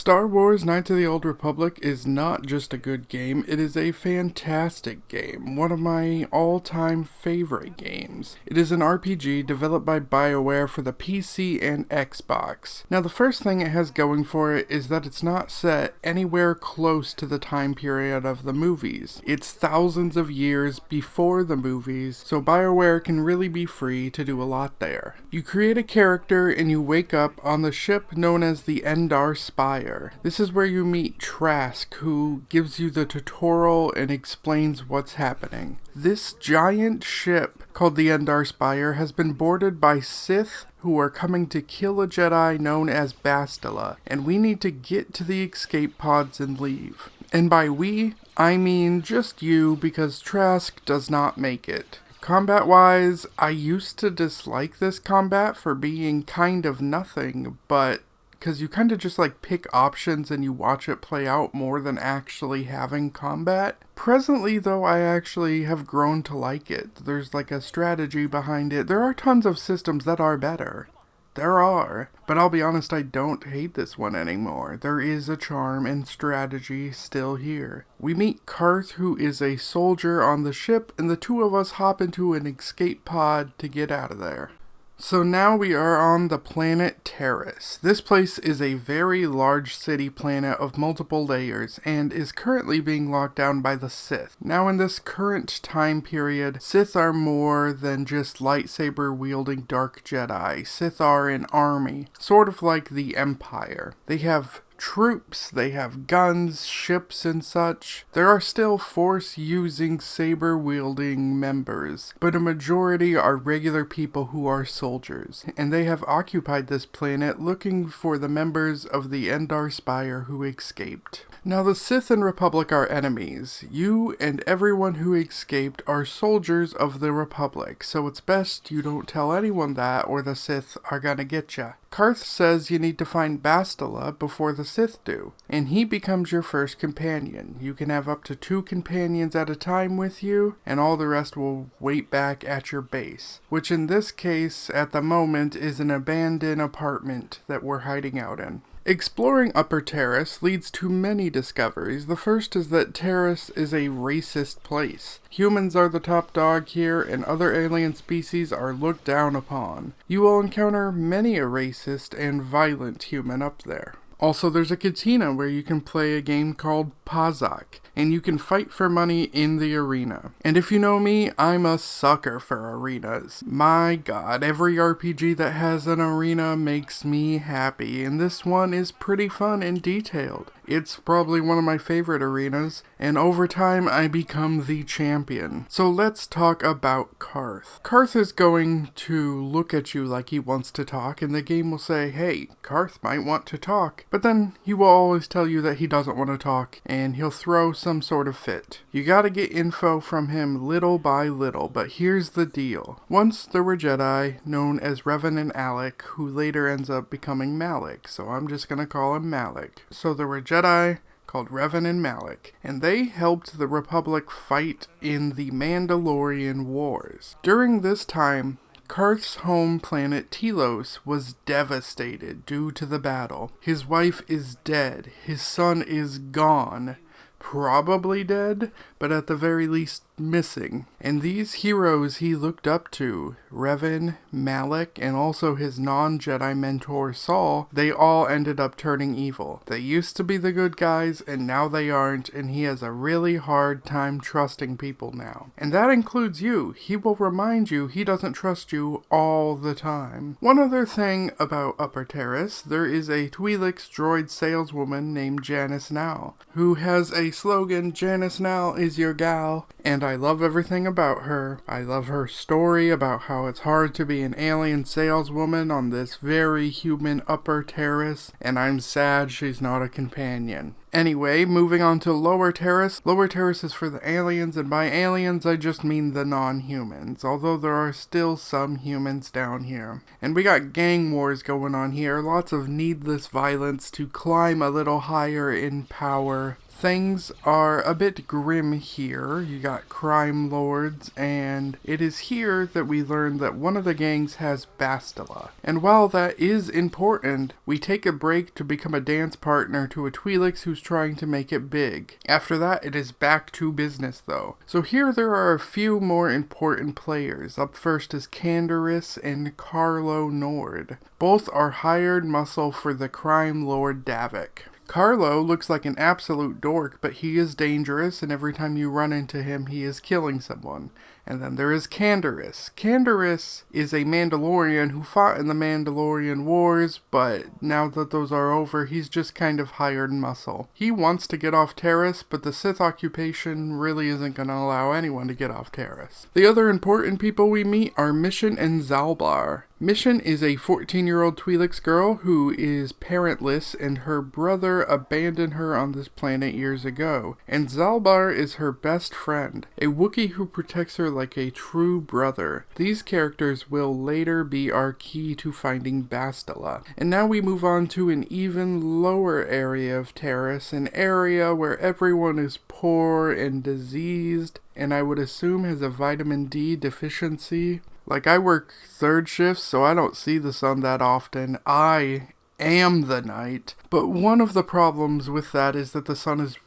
Star Wars Knights of the Old Republic is not just a good game, it is a fantastic game, one of my all-time favorite games. It is an RPG developed by BioWare for the PC and Xbox. Now the first thing it has going for it is that it's not set anywhere close to the time period of the movies. It's thousands of years before the movies, so BioWare can really be free to do a lot there. You create a character and you wake up on the ship known as the Endar Spire. This is where you meet Trask, who gives you the tutorial and explains what's happening. This giant ship called the Endar Spire has been boarded by Sith who are coming to kill a Jedi known as Bastila, and we need to get to the escape pods and leave. And by we, I mean just you, because Trask does not make it. Combat-wise, I used to dislike this combat for being kind of nothing, but because you kind of just pick options and you watch it play out more than actually having combat. Presently though, I actually have grown to like it. There's a strategy behind it. There are tons of systems that are better. There are. But I'll be honest, I don't hate this one anymore. There is a charm and strategy still here. We meet Karth, who is a soldier on the ship, and the two of us hop into an escape pod to get out of there. So now we are on the planet Terrace. This place is a very large city planet of multiple layers and is currently being locked down by the Sith. Now in this current time period, Sith are more than just lightsaber wielding dark Jedi. Sith are an army, sort of like the Empire. They have troops, they have guns, ships, and such. There are still Force-using, saber-wielding members, but a majority are regular people who are soldiers, and they have occupied this planet looking for the members of the Endar Spire who escaped. Now the Sith and Republic are enemies. You and everyone who escaped are soldiers of the Republic, so it's best you don't tell anyone that or the Sith are gonna get ya. Karth says you need to find Bastila before the Sith do, and he becomes your first companion. You can have up to 2 companions at a time with you, and all the rest will wait back at your base, which in this case, at the moment, is an abandoned apartment that we're hiding out in. Exploring Upper Terrace leads to many discoveries. The first is that Terrace is a racist place. Humans are the top dog here, and other alien species are looked down upon. You will encounter many a racist and violent human up there. Also, there's a cantina where you can play a game called Pazak, and you can fight for money in the arena. And if you know me, I'm a sucker for arenas. My god, every RPG that has an arena makes me happy, and this one is pretty fun and detailed. It's probably one of my favorite arenas, and over time I become the champion. So let's talk about Karth. Karth is going to look at you like he wants to talk, and the game will say, hey, Karth might want to talk. But then he will always tell you that he doesn't want to talk, and he'll throw some sort of fit. You gotta get info from him little by little, but here's the deal. Once there were Jedi, known as Revan and Alec, who later ends up becoming Malik, so I'm just gonna call him Malik. So there were Jedi called Revan and Malik, and they helped the Republic fight in the Mandalorian Wars. During this time, Karth's home planet Telos was devastated due to the battle. His wife is dead, his son is gone, probably dead, but at the very least missing. And these heroes he looked up to, Revan, Malik, and also his non-Jedi mentor Saul, they all ended up turning evil. They used to be the good guys, and now they aren't, and he has a really hard time trusting people now. And that includes you. He will remind you he doesn't trust you all the time. One other thing about Upper Terrace, there is a Twi'lek droid saleswoman named Janice Now, who has a slogan, Janice Now is your gal, and I love everything about her. I love her story about how it's hard to be an alien saleswoman on this very human Upper Terrace, and I'm sad she's not a companion. Anyway, moving on to Lower Terrace. Lower Terrace is for the aliens, and by aliens I just mean the non-humans, although there are still some humans down here. And we got gang wars going on here, lots of needless violence to climb a little higher in power. Things are a bit grim here. You got crime lords, and it is here that we learn that one of the gangs has Bastila. And while that is important, we take a break to become a dance partner to a Twi'lek who's trying to make it big. After that, it is back to business though. So here there are a few more important players. Up first is Canderous and Carlo Nord. Both are hired muscle for the crime lord Davik. Carlo looks like an absolute dork, but he is dangerous, and every time you run into him, he is killing someone. And then there is Canderous. Canderous is a Mandalorian who fought in the Mandalorian Wars, but now that those are over, he's just kind of hired muscle. He wants to get off Terrace, but the Sith occupation really isn't going to allow anyone to get off Terrace. The other important people we meet are Mission and Zalbar. Mission is a 14-year-old Twi'lek girl who is parentless, and her brother abandoned her on this planet years ago. And Zalbar is her best friend, a Wookiee who protects her like a true brother. These characters will later be our key to finding Bastila. And now we move on to an even lower area of Terrace, an area where everyone is poor and diseased, and I would assume has a vitamin D deficiency. Like, I work third shifts, so I don't see the sun that often. I am the night. But one of the problems with that is that the sun is,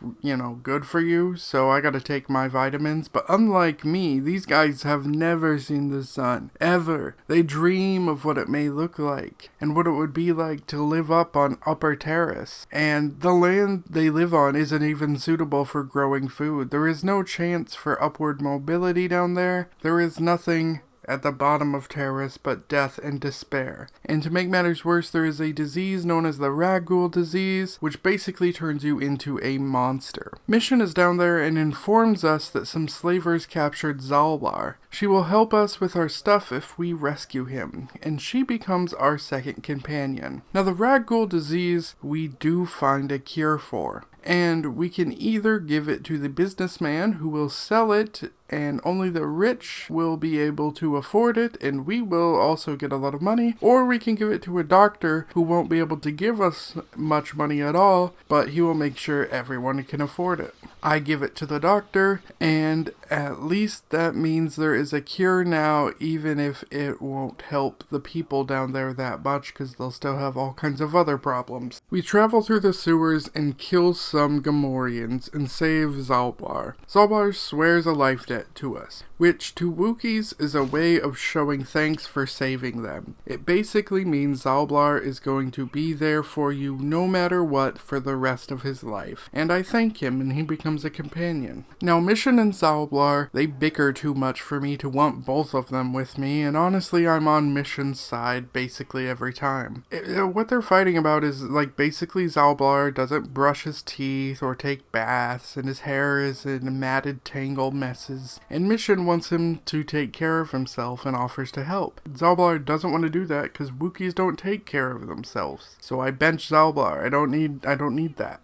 good for you, so I gotta take my vitamins. But unlike me, these guys have never seen the sun. Ever. They dream of what it may look like, and what it would be like to live up on Upper Terrace. And the land they live on isn't even suitable for growing food. There is no chance for upward mobility down there. There is nothing at the bottom of Terrace but death and despair. And to make matters worse, there is a disease known as the Ragul disease, which basically turns you into a monster. Mission is down there and informs us that some slavers captured Zalbar. She will help us with our stuff if we rescue him, and she becomes our second companion. Now the Ragul disease we do find a cure for, and we can either give it to the businessman who will sell it, and only the rich will be able to afford it, and we will also get a lot of money, or we can give it to a doctor who won't be able to give us much money at all, but he will make sure everyone can afford it. I give it to the doctor, and at least that means there is a cure now, even if it won't help the people down there that much, because they'll still have all kinds of other problems. We travel through the sewers and kill some Gamorreans and save Zalbar. Zalbar swears a life debt to us, which to Wookiees is a way of showing thanks for saving them. It basically means Zalbar is going to be there for you no matter what for the rest of his life, and I thank him and he becomes a companion. Now Mission and Zalbar, they bicker too much for me to want both of them with me, and honestly I'm on Mission's side basically every time. What they're fighting about is basically Zalbar doesn't brush his teeth or take baths, and his hair is in matted tangled messes, and Mission wants him to take care of himself and offers to help. Zalbar doesn't want to do that because Wookiees don't take care of themselves. So I bench Zalbar. I don't need that.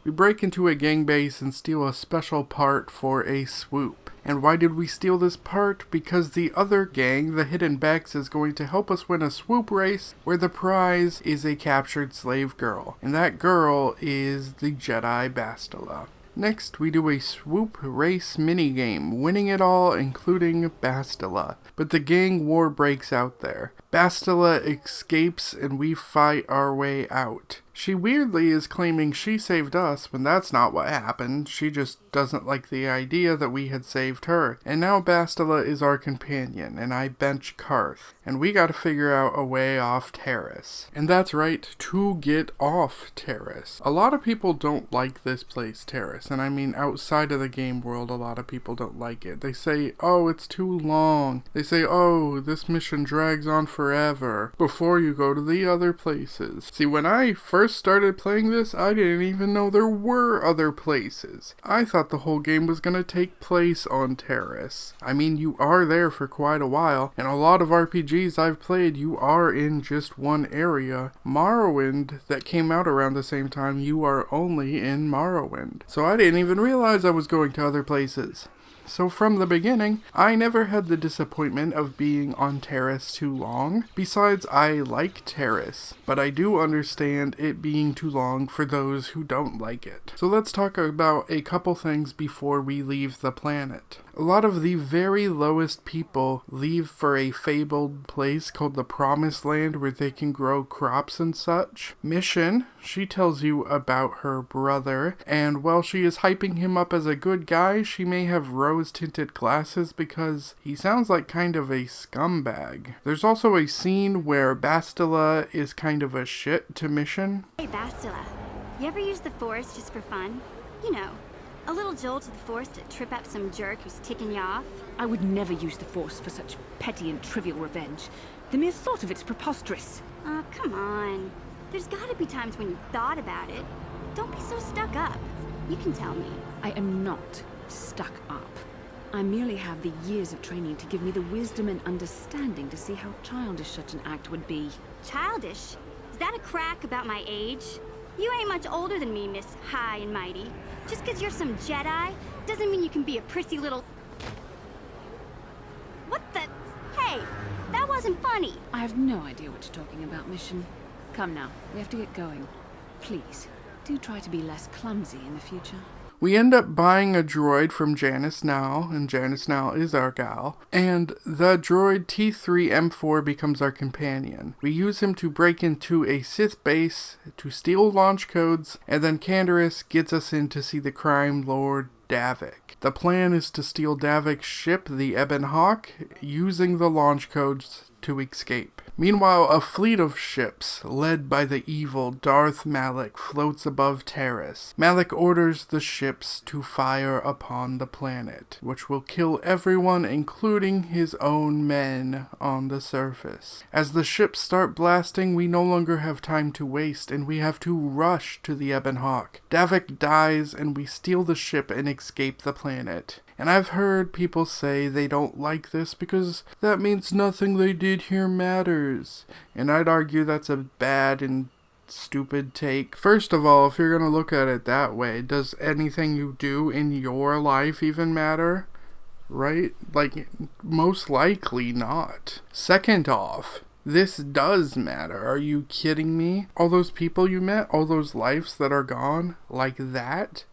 We break into a gang base and steal a special part for a swoop. And why did we steal this part? Because the other gang, the Hidden Becks, is going to help us win a swoop race where the prize is a captured slave girl. And that girl is the Jedi Bastila. Next, we do a swoop race minigame, winning it all, including Bastila. But the gang war breaks out there. Bastila escapes and we fight our way out. She weirdly is claiming she saved us when that's not what happened. She just doesn't like the idea that we had saved her. And now Bastila is our companion, and I bench Karth. And we gotta figure out a way off Terrace. And that's right, to get off Terrace. A lot of people don't like this place, Terrace. And I mean, outside of the game world, a lot of people don't like it. They say, oh, it's too long. They say, oh, this mission drags on forever before you go to the other places. See, when I first first started playing this, I didn't even know there were other places. I thought the whole game was going to take place on Terrace. I mean, you are there for quite a while, and a lot of RPGs I've played, you are in just one area. Morrowind, that came out around the same time, you are only in Morrowind. So I didn't even realize I was going to other places. So from the beginning, I never had the disappointment of being on Terrace too long. Besides, I like Terrace, but I do understand it being too long for those who don't like it. So let's talk about a couple things before we leave the planet. A lot of the very lowest people leave for a fabled place called the Promised Land where they can grow crops and such. Mission, she tells you about her brother, and while she is hyping him up as a good guy, she may have rose-tinted glasses because he sounds like kind of a scumbag. There's also a scene where Bastila is kind of a shit to Mission. Hey Bastila, you ever use the Force just for fun? You know, a little jolt to the Force to trip up some jerk who's ticking you off? I would never use the Force for such petty and trivial revenge. The mere thought of it's preposterous. Oh, come on. There's gotta be times when you thought about it. Don't be so stuck up. You can tell me. I am not stuck up. I merely have the years of training to give me the wisdom and understanding to see how childish such an act would be. Childish? Is that a crack about my age? You ain't much older than me, Miss High and Mighty. Just 'cause you're some Jedi doesn't mean you can be a prissy little... What the... Hey, that wasn't funny. I have no idea what you're talking about, Mission. Come now, we have to get going. Please, do try to be less clumsy in the future. We end up buying a droid from Janice Now, and Janice Now is our gal, and the droid T3M4 becomes our companion. We use him to break into a Sith base, to steal launch codes, and then Canderous gets us in to see the crime lord Davik. The plan is to steal Davik's ship, the Ebon Hawk, using the launch codes to escape. Meanwhile, a fleet of ships, led by the evil Darth Malak, floats above Terrace. Malak orders the ships to fire upon the planet, which will kill everyone, including his own men, on the surface. As the ships start blasting, we no longer have time to waste, and we have to rush to the Ebon Hawk. Davik dies, and we steal the ship and escape the planet. And I've heard people say they don't like this because that means nothing they did here matters. And I'd argue that's a bad and stupid take. First of all, if you're going to look at it that way, does anything you do in your life even matter? Right? Like, most likely not. Second off, this does matter. Are you kidding me? All those people you met, all those lives that are gone, like that?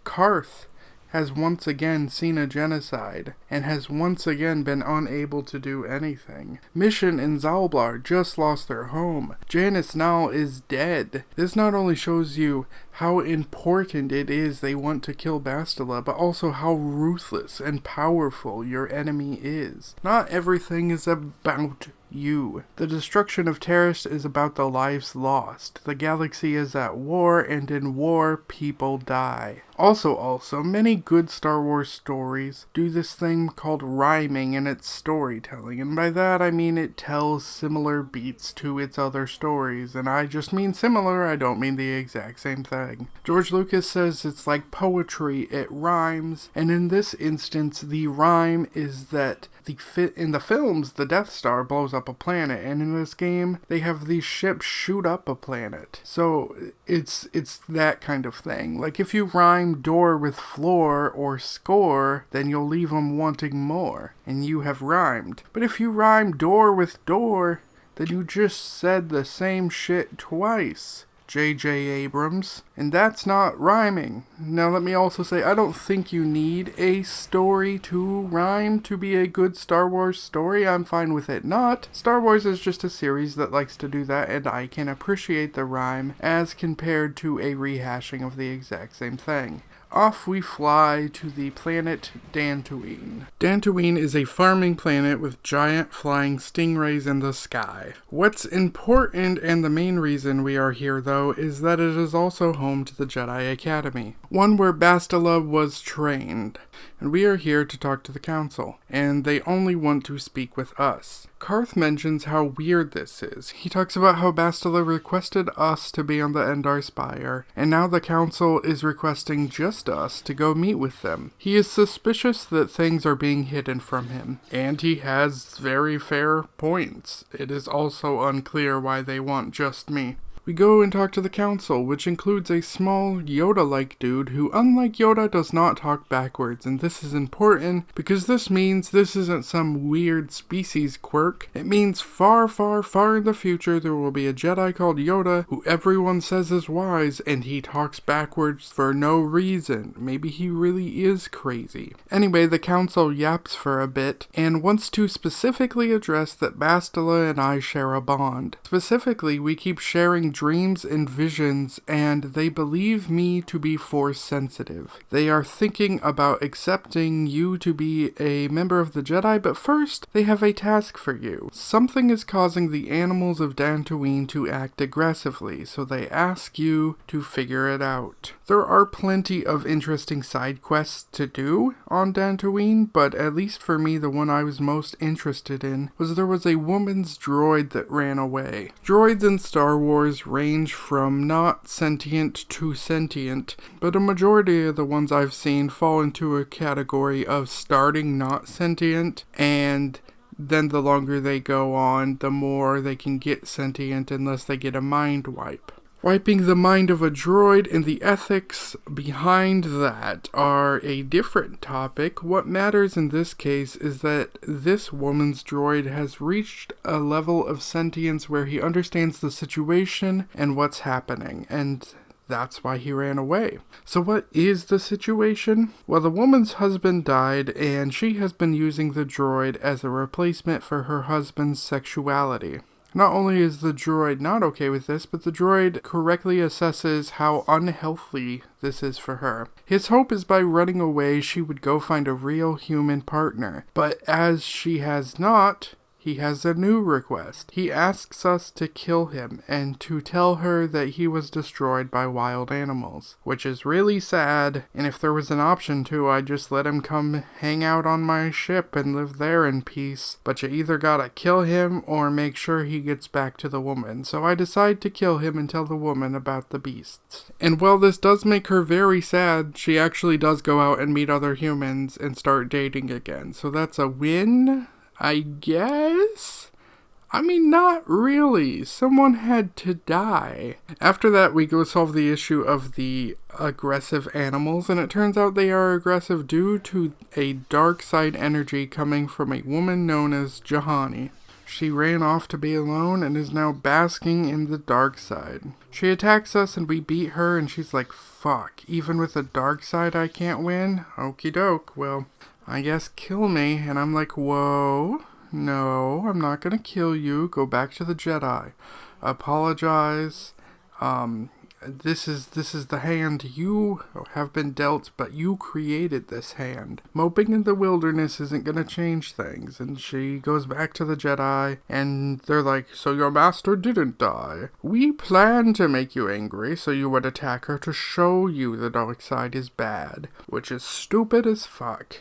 Karth has once again seen a genocide, and has once again been unable to do anything. Mission and Zalblar just lost their home. Janice Now is dead. This not only shows you how important it is they want to kill Bastila, but also how ruthless and powerful your enemy is. Not everything is about you. The destruction of Terrace is about the lives lost. The galaxy is at war, and in war, people die. Also, many good Star Wars stories do this thing called rhyming in its storytelling, and by that I mean it tells similar beats to its other stories, and I just mean similar, I don't mean the exact same thing. George Lucas says it's like poetry, it rhymes, and in this instance, the rhyme is that in the films, the Death Star blows up a planet, and in this game, they have these ships shoot up a planet. So, it's that kind of thing. Like, if you rhyme door with floor or score, then you'll leave them wanting more, and you have rhymed. But if you rhyme door with door, then you just said the same shit twice. J.J. Abrams, and that's not rhyming. Now let me also say, I don't think you need a story to rhyme to be a good Star Wars story. I'm fine with it not. Star Wars is just a series that likes to do that, and I can appreciate the rhyme as compared to a rehashing of the exact same thing. Off we fly to the planet Dantooine. Dantooine is a farming planet with giant flying stingrays in the sky. What's important and the main reason we are here though Xero is that it is also home to the Jedi Academy, one where Bastila was trained. And we are here to talk to the Council, and they only want to speak with us. Karth mentions how weird this is. He talks about how Bastila requested us to be on the Endar Spire, and now the Council is requesting just us to go meet with them. He is suspicious that things are being hidden from him, and he has very fair points. It is also unclear why they want just me. We go and talk to the Council, which includes a small Yoda-like dude who, unlike Yoda, does not talk backwards, and this is important because this means this isn't some weird species quirk. It means far, far, far in the future there will be a Jedi called Yoda who everyone says is wise, and he talks backwards for no reason. Maybe he really is crazy. Anyway, the Council yaps for a bit and wants to specifically address that Bastila and I share a bond. Specifically, we keep sharing dreams and visions, and they believe me to be Force sensitive. They are thinking about accepting you to be a member of the Jedi, but first, they have a task for you. Something is causing the animals of Dantooine to act aggressively, so they ask you to figure it out. There are plenty of interesting side quests to do on Dantooine, but at least for me, the one I was most interested in was there was a woman's droid that ran away. Droids in Star Wars range from not sentient to sentient, but a majority of the ones I've seen fall into a category of starting not sentient, and then the longer they go on, the more they can get sentient unless they get a mind wipe. Wiping the mind of a droid and the ethics behind that are a different topic. What matters in this case is that this woman's droid has reached a level of sentience where he understands the situation and what's happening, and that's why he ran away. So what is the situation? Well, the woman's husband died, and she has been using the droid as a replacement for her husband's sexuality. Not only is the droid not okay with this, but the droid correctly assesses how unhealthy this is for her. His hope is by running away, she would go find a real human partner. But as she has not, he has a new request. He asks us to kill him and to tell her that he was destroyed by wild animals, which is really sad, and if there was an option to, I'd just let him come hang out on my ship and live there in peace, but you either gotta kill him or make sure he gets back to the woman. So I decide to kill him and tell the woman about the beasts. And while this does make her very sad, she actually does go out and meet other humans and start dating again. So that's a win, I guess? I mean, not really. Someone had to die. After that, we go solve the issue of the aggressive animals, and it turns out they are aggressive due to a dark side energy coming from a woman known as Jahani. She ran off to be alone and is now basking in the dark side. She attacks us and we beat her, and she's like, fuck, even with the dark side I can't win? Okie doke, well, I guess kill me. And I'm like, whoa, no, I'm not gonna kill you. Go back to the Jedi. Apologize. This is the hand you have been dealt, but you created this hand. Moping in the wilderness isn't gonna change things. And she goes back to the Jedi, and they're like, so your master didn't die. We planned to make you angry so you would attack her to show you the dark side is bad, which is stupid as fuck.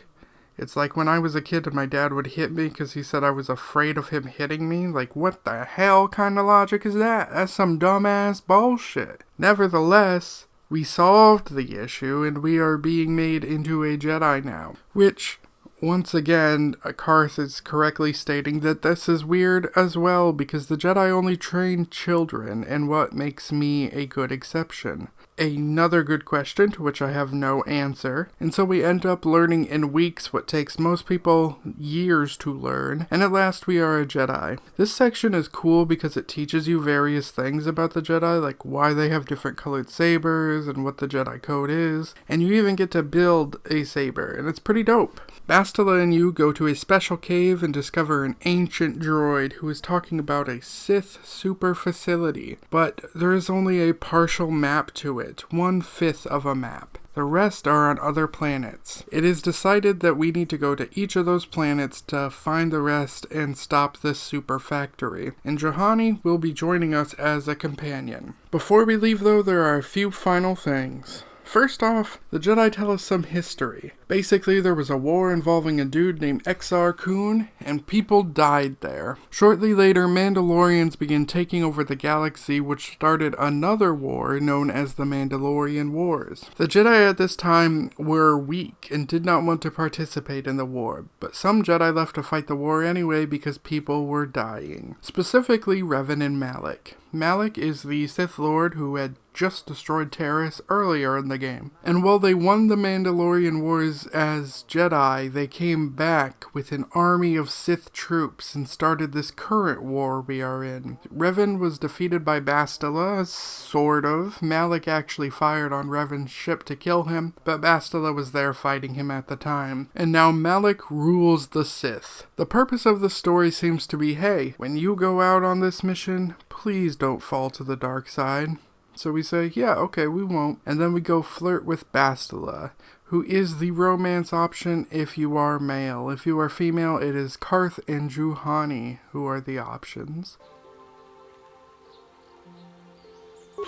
It's like when I was a kid and my dad would hit me because he said I was afraid of him hitting me. Like, what the hell kind of logic is that? That's some dumbass bullshit. Nevertheless, we solved the issue and we are being made into a Jedi now. Which, once again, Karth is correctly stating that this is weird as well because the Jedi only train children, and what makes me a good exception. Another good question to which I have no answer, and so we end up learning in weeks what takes most people years to learn, and at last we are a Jedi. This section is cool because it teaches you various things about the Jedi, like why they have different colored sabers and what the Jedi code is, and you even get to build a saber, and it's pretty dope. Bastila and you go to a special cave and discover an ancient droid who is talking about a Sith super facility, but there is only a partial map to it, 1/5 of a map. The rest are on other planets. It is decided that we need to go to each of those planets to find the rest and stop this super factory. And Juhani will be joining us as a companion. Before we leave though, there are a few final things. First off, the Jedi tell us some history. Basically, there was a war involving a dude named Exar Kun, and people died there. Shortly later, Mandalorians began taking over the galaxy, which started another war known as the Mandalorian Wars. The Jedi at this time were weak and did not want to participate in the war, but some Jedi left to fight the war anyway because people were dying. Specifically, Revan and Malak. Malak is the Sith Lord who had just destroyed Taris earlier in the game. And while they won the Mandalorian Wars as Jedi, they came back with an army of Sith troops and started this current war we are in. Revan was defeated by Bastila, sort of. Malak actually fired on Revan's ship to kill him, but Bastila was there fighting him at the time. And now Malak rules the Sith. The purpose of the story seems to be, hey, when you go out on this mission, please don't fall to the dark side. So we say, yeah, okay, we won't. And then we go flirt with Bastila, who is the romance option if you are male. If you are female, it is Karth and Juhani who are the options.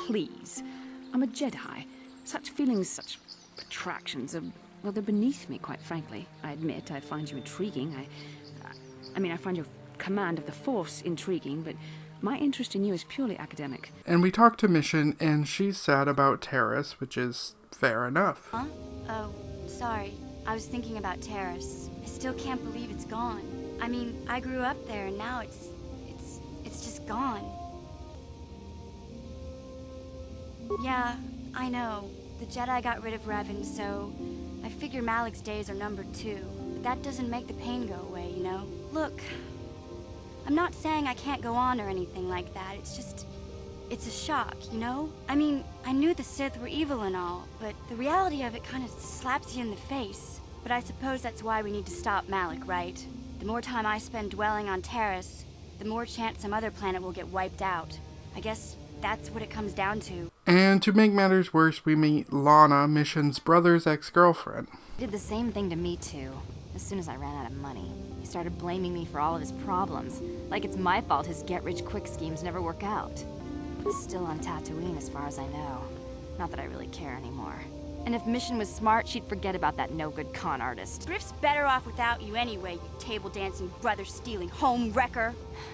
Please. I'm a Jedi. Such feelings, such attractions are, well, they're beneath me, quite frankly. I admit I find you intriguing. I find your command of the Force intriguing, but my interest in you is purely academic. And we talk to Mission, and she's sad about Taris, which is fair enough. Huh? Oh, sorry. I was thinking about Taris. I still can't believe it's gone. I mean, I grew up there, and now it's just gone. Yeah, I know. The Jedi got rid of Revan, so I figure Malak's days are numbered too. But that doesn't make the pain go away, you know? Look, I'm not saying I can't go on or anything like that. It's a shock, you know? I mean, I knew the Sith were evil and all, but the reality of it kind of slaps you in the face. But I suppose that's why we need to stop Malak, right? The more time I spend dwelling on Taris, the more chance some other planet will get wiped out. I guess that's what it comes down to. And to make matters worse, we meet Lana, Mission's brother's ex-girlfriend. He did the same thing to me too. As soon as I ran out of money, he started blaming me for all of his problems. Like it's my fault his get-rich-quick schemes never work out. He's still on Tatooine as far as I know. Not that I really care anymore. And if Mission was smart, she'd forget about that no-good con artist. Griff's better off without you anyway, you table-dancing, brother-stealing home wrecker.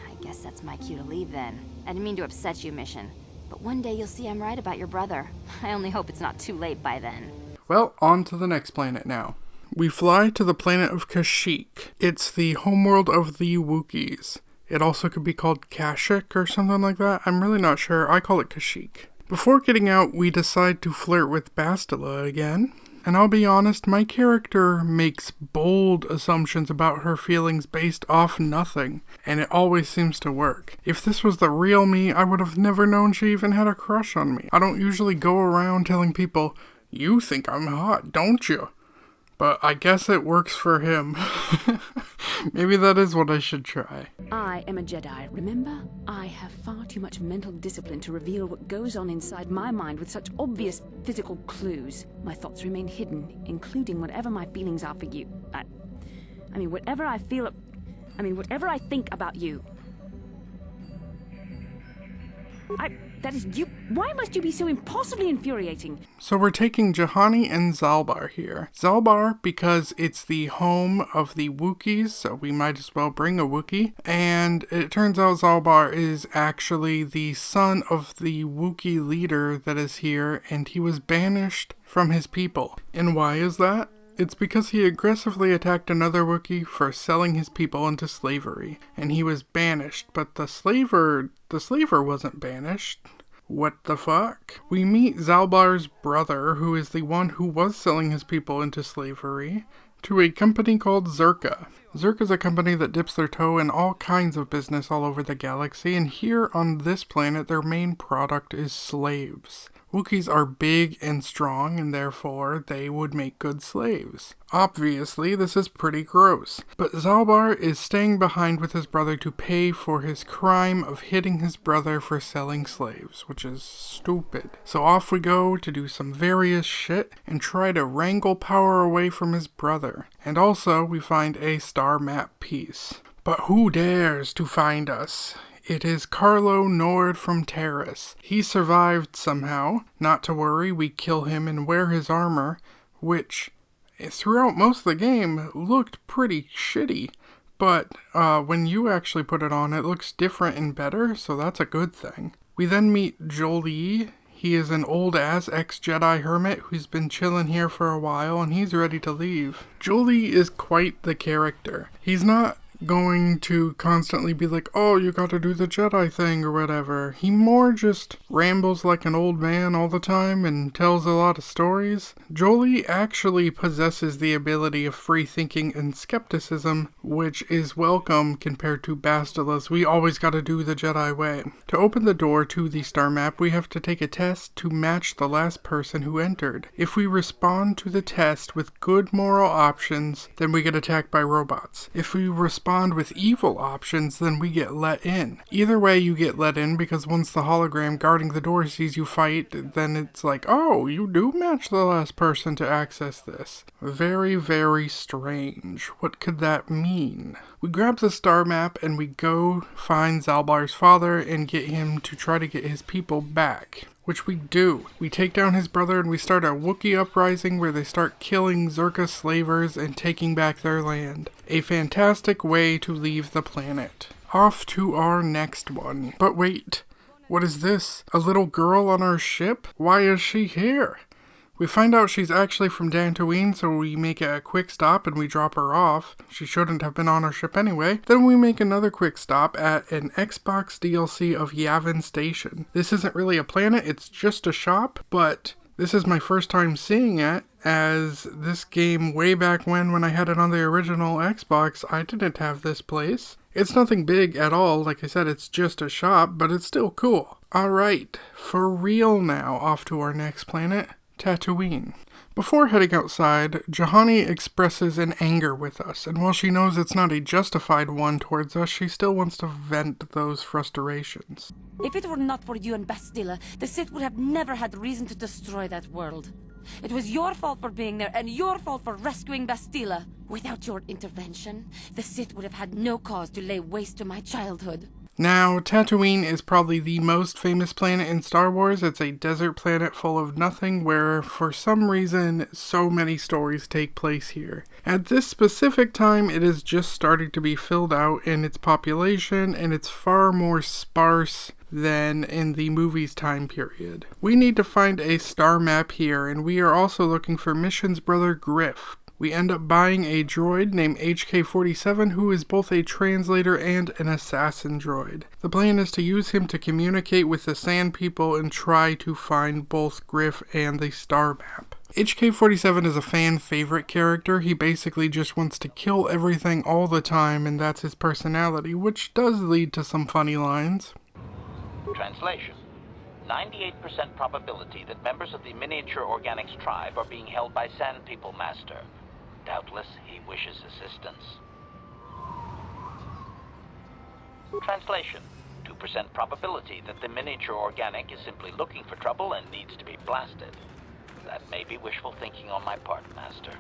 I guess that's my cue to leave then. I didn't mean to upset you, Mission. But one day you'll see I'm right about your brother. I only hope it's not too late by then. Well, on to the next planet now. We fly to the planet of Kashyyyk. It's the homeworld of the Wookiees. It also could be called Kashyyyk or something like that. I'm really not sure. I call it Kashyyyk. Before getting out, we decide to flirt with Bastila again. And I'll be honest, my character makes bold assumptions about her feelings based off nothing, and it always seems to work. If this was the real me, I would have never known she even had a crush on me. I don't usually go around telling people, "You think I'm hot, don't you?" But I guess it works for him. Maybe that is what I should try. I am a Jedi, remember? I have far too much mental discipline to reveal what goes on inside my mind with such obvious physical clues. My thoughts remain hidden, including whatever my feelings are for you. Whatever I think about you. That is you. Why must you be so impossibly infuriating? So we're taking Juhani and Zalbar here. Zalbar because it's the home of the Wookiees, so we might as well bring a Wookiee. And it turns out Zalbar is actually the son of the Wookiee leader that is here, and he was banished from his people. And why is that? It's because he aggressively attacked another Wookiee for selling his people into slavery, and he was banished, but the slaver wasn't banished. What the fuck? We meet Zalbar's brother, who is the one who was selling his people into slavery, to a company called Zerka. Zerka's a company that dips their toe in all kinds of business all over the galaxy, and here on this planet, their main product is slaves. Wookiees are big and strong, and therefore they would make good slaves. Obviously, this is pretty gross, but Zalbar is staying behind with his brother to pay for his crime of hitting his brother for selling slaves, which is stupid. So off we go to do some various shit and try to wrangle power away from his brother. And also, we find a star map piece. But who dares to find us? It is Carlo Nord from Terrace. He survived somehow. Not to worry, we kill him and wear his armor, which throughout most of the game looked pretty shitty. But when you actually put it on, it looks different and better, so that's a good thing. We then meet Jolie. He is an old-ass ex-Jedi hermit who's been chilling here for a while, and he's ready to leave. Jolie is quite the character. He's not going to constantly be like, oh, you gotta do the Jedi thing or whatever. He more just rambles like an old man all the time and tells a lot of stories. Jolie actually possesses the ability of free thinking and skepticism, which is welcome compared to Bastila's we always gotta do the Jedi way. To open the door to the star map, we have to take a test to match the last person who entered. If we respond to the test with good moral options, then we get attacked by robots. If we respond with evil options, then we get let in. Either way, you get let in because once the hologram guarding the door sees you fight, then it's like, oh, you do match the last person to access this. Very, very strange. What could that mean? We grab the star map and we go find Zalbar's father and get him to try to get his people back. Which we do. We take down his brother and we start a Wookiee uprising where they start killing Zerka slavers and taking back their land. A fantastic way to leave the planet. Off to our next one. But wait, what is this? A little girl on our ship? Why is she here? We find out she's actually from Dantooine, so we make a quick stop and we drop her off. She shouldn't have been on our ship anyway. Then we make another quick stop at an Xbox DLC of Yavin Station. This isn't really a planet, it's just a shop, but this is my first time seeing it, as this game way back when I had it on the original Xbox, I didn't have this place. It's nothing big at all, like I said, it's just a shop, but it's still cool. Alright, for real now, off to our next planet. Tatooine. Before heading outside, Juhani expresses an anger with us, and while she knows it's not a justified one towards us, she still wants to vent those frustrations. If it were not for you and Bastila, the Sith would have never had reason to destroy that world. It was your fault for being there, and your fault for rescuing Bastila. Without your intervention, the Sith would have had no cause to lay waste to my childhood. Now, Tatooine is probably the most famous planet in Star Wars. It's a desert planet full of nothing where, for some reason, so many stories take place here. At this specific time, it is just starting to be filled out in its population, and it's far more sparse than in the movie's time period. We need to find a star map here, and we are also looking for Mission's brother Griff. We end up buying a droid named HK-47 who is both a translator and an assassin droid. The plan is to use him to communicate with the Sand People and try to find both Griff and the star map. HK-47 is a fan favorite character. He basically just wants to kill everything all the time, and that's his personality, which does lead to some funny lines. Translation. 98% probability that members of the Miniature Organics tribe are being held by Sand People Master. Doubtless, he wishes assistance. Translation. 2% probability that the Miniature Organic is simply looking for trouble and needs to be blasted. That may be wishful thinking on my part, Master.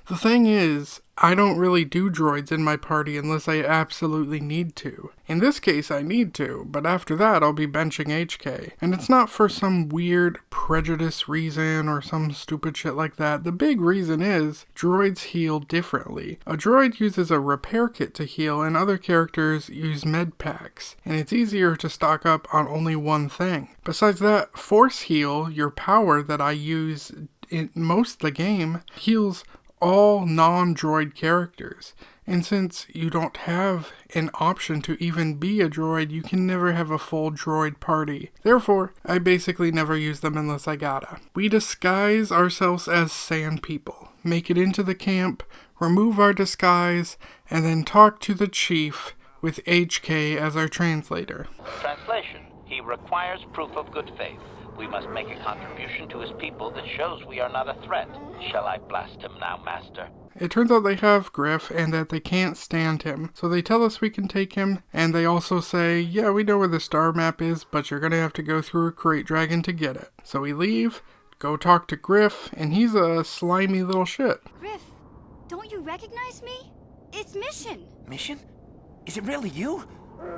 The thing is, I don't really do droids in my party unless I absolutely need to. In this case, I need to, but after that, I'll be benching HK. And it's not for some weird prejudice reason or some stupid shit like that. The big reason is, droids heal differently. A droid uses a repair kit to heal, and other characters use med packs. And it's easier to stock up on only one thing. Besides that, Force Heal, your power that I use in most of the game, heals all non-droid characters. And since you don't have an option to even be a droid, you can never have a full droid party. Therefore, I basically never use them unless I gotta. We disguise ourselves as Sand People, make it into the camp, remove our disguise, and then talk to the chief with HK as our translator. Translation. He requires proof of good faith. We must make a contribution to his people that shows we are not a threat. Shall I blast him now, Master? It turns out they have Griff and that they can't stand him. So they tell us we can take him, and they also say, yeah, we know where the star map is, but you're gonna have to go through a crate dragon to get it. So we leave, go talk to Griff, and he's a slimy little shit. Griff, don't you recognize me? It's Mission. Mission? Is it really you?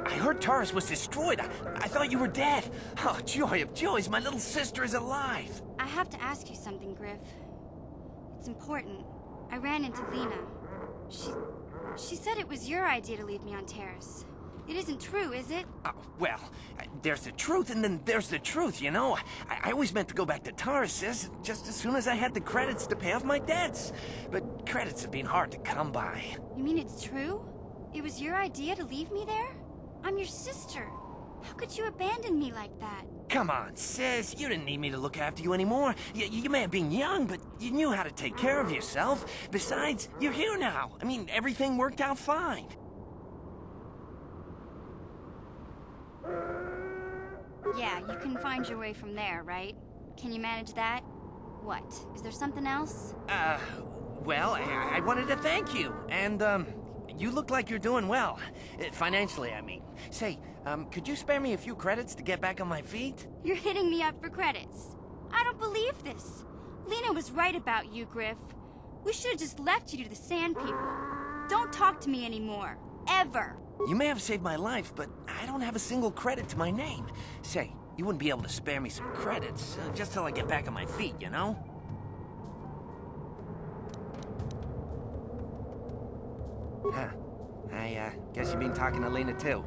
I heard Taurus was destroyed. I thought you were dead. Oh, joy of joys, my little sister is alive. I have to ask you something, Griff. It's important. I ran into Lena. She said it was your idea to leave me on Terrace. It isn't true, is it? Well, there's the truth and then there's the truth, you know? I always meant to go back to Taurus just as soon as I had the credits to pay off my debts. But credits have been hard to come by. You mean it's true? It was your idea to leave me there? I'm your sister. How could you abandon me like that? Come on, sis. You didn't need me to look after you anymore. You may have been young, but you knew how to take care of yourself. Besides, you're here now. I mean, everything worked out fine. Yeah, you can find your way from there, right? Can you manage that? What? Is there something else? Well, I wanted to thank you. And, you look like you're doing well. Financially, I mean. Say, could you spare me a few credits to get back on my feet? You're hitting me up for credits. I don't believe this. Lena was right about you, Griff. We should have just left you to the Sand People. Don't talk to me anymore. Ever. You may have saved my life, but I don't have a single credit to my name. Say, you wouldn't be able to spare me some credits, just till I get back on my feet, you know? Huh. I guess you've been talking to Lena too.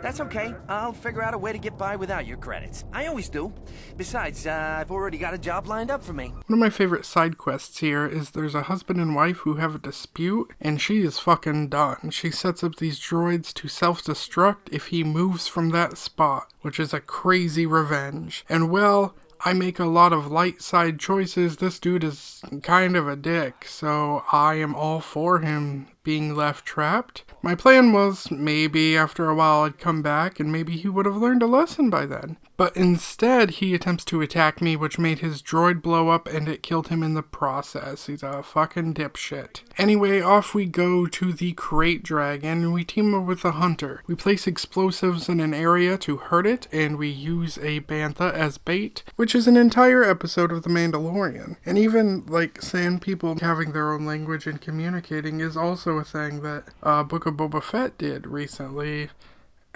That's okay. I'll figure out a way to get by without your credits. I always do. Besides, I've already got a job lined up for me. One of my favorite side quests here is there's a husband and wife who have a dispute, and she is fucking done. She sets up these droids to self-destruct if he moves from that spot, which is a crazy revenge. And well, I make a lot of light side choices. This dude is kind of a dick, so I am all for him being left trapped. My plan was maybe after a while I'd come back and maybe he would have learned a lesson by then. But instead he attempts to attack me, which made his droid blow up and it killed him in the process. He's a fucking dipshit. Anyway, off we go to the crate dragon and we team up with the hunter. We place explosives in an area to hurt it and we use a bantha as bait, which is an entire episode of The Mandalorian. And even like sand people having their own language and communicating is also a thing that Book of Boba Fett did recently.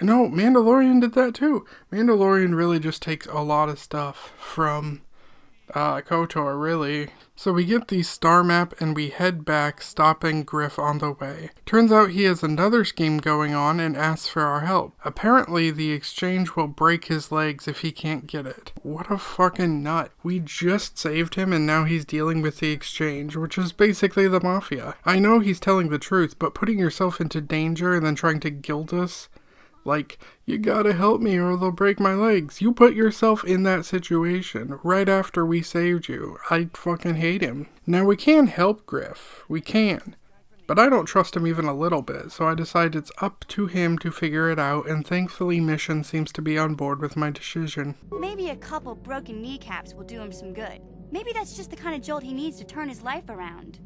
No, Mandalorian did that too. Mandalorian really just takes a lot of stuff from KOTOR, really. So we get the star map and we head back, stopping Griff on the way. Turns out he has another scheme going on and asks for our help. Apparently the exchange will break his legs if he can't get it. What a fucking nut. We just saved him and now he's dealing with the exchange, which is basically the mafia. I know he's telling the truth, but putting yourself into danger and then trying to guilt us, like, you gotta help me or they'll break my legs. You put yourself in that situation right after we saved you. I fucking hate him. Now we can help Griff. We can. But I don't trust him even a little bit, so I decide it's up to him to figure it out, and thankfully Mission seems to be on board with my decision. Maybe a couple broken kneecaps will do him some good. Maybe that's just the kind of jolt he needs to turn his life around.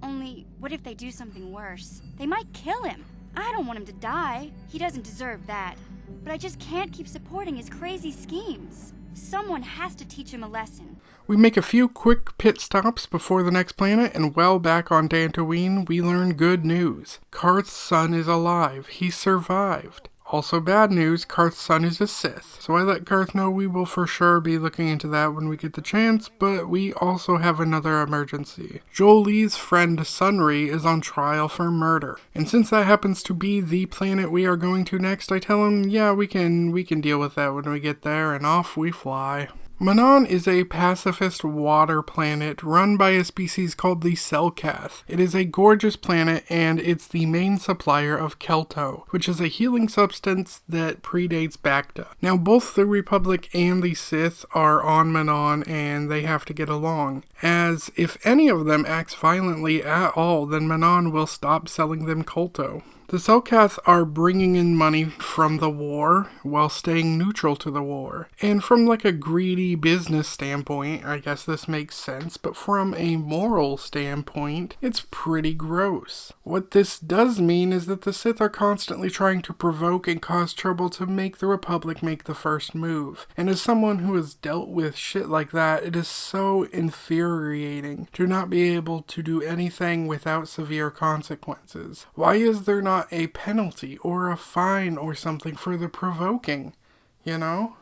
Only, what if they do something worse? They might kill him. I don't want him to die. He doesn't deserve that. But I just can't keep supporting his crazy schemes. Someone has to teach him a lesson. We make a few quick pit stops before the next planet, and well back on Dantooine, we learn good news. Karth's son is alive. He survived. Also bad news, Karth's son is a Sith. So I let Karth know we will for sure be looking into that when we get the chance, but we also have another emergency. Jolie's friend Sunri is on trial for murder. And since that happens to be the planet we are going to next, I tell him, yeah, we can deal with that when we get there, and off we fly. Manon is a pacifist water planet run by a species called the Selkath. It is a gorgeous planet and it's the main supplier of Kelto, which is a healing substance that predates Bacta. Now both the Republic and the Sith are on Manon and they have to get along, as if any of them acts violently at all, then Manon will stop selling them Kelto. The Selkath are bringing in money from the war while staying neutral to the war. And from like a greedy business standpoint, I guess this makes sense, but from a moral standpoint, it's pretty gross. What this does mean is that the Sith are constantly trying to provoke and cause trouble to make the Republic make the first move. And as someone who has dealt with shit like that, it is so infuriating to not be able to do anything without severe consequences. Why is there not a penalty or a fine or something for the provoking? You know?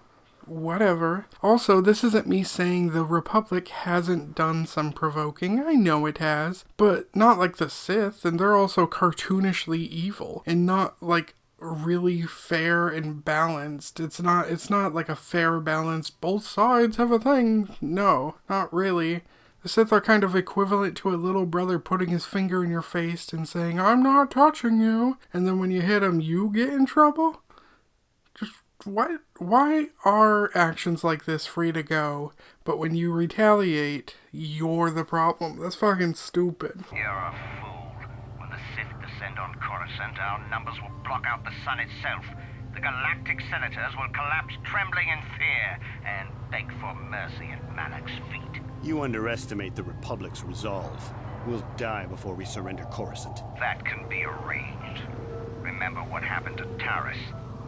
Whatever. Also, this isn't me saying the Republic hasn't done some provoking. I know it has, but not like the Sith, and they're also cartoonishly evil, and not like really fair and balanced. It's not like a fair balance, both sides have a thing. No, not really. The Sith are kind of equivalent to a little brother putting his finger in your face and saying, "I'm not touching you," and then when you hit him, you get in trouble? Just why are actions like this free to go, but when you retaliate, you're the problem? That's fucking stupid. You're a fool. When the Sith descend on Coruscant, our numbers will block out the sun itself. The galactic senators will collapse trembling in fear and beg for mercy at Malak's feet. You underestimate the Republic's resolve. We'll die before we surrender Coruscant. That can be arranged. Remember what happened to Taris.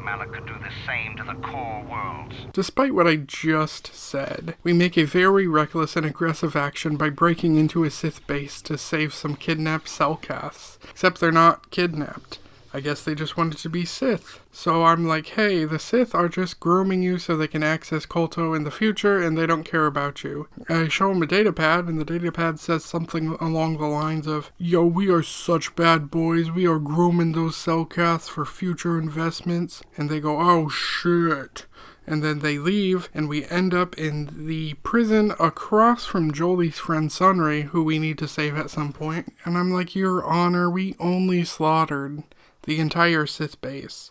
Malak could do the same to the core worlds. Despite what I just said, we make a very reckless and aggressive action by breaking into a Sith base to save some kidnapped Selkaths. Except they're not kidnapped. I guess they just wanted to be Sith. So I'm like, hey, the Sith are just grooming you so they can access Kolto in the future, and they don't care about you. I show them a datapad, and the datapad says something along the lines of, "Yo, we are such bad boys, we are grooming those Selkaths for future investments." And they go, "Oh shit." And then they leave, and we end up in the prison across from Jolie's friend Sunray, who we need to save at some point. And I'm like, Your Honor, we only slaughtered the entire Sith base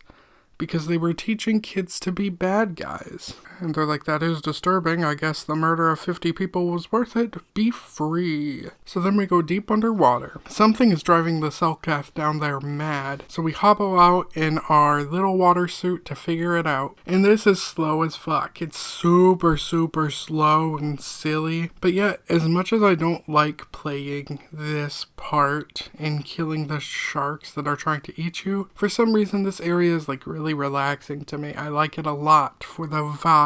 because they were teaching kids to be bad guys. And they're like, "That is disturbing. I guess the murder of 50 people was worth it. Be free." So then we go deep underwater. Something is driving the Selkath down there mad. So we hobble out in our little water suit to figure it out. And this is slow as fuck. It's super, super slow and silly. But yet, as much as I don't like playing this part and killing the sharks that are trying to eat you, for some reason this area is like really relaxing to me. I like it a lot for the vibes.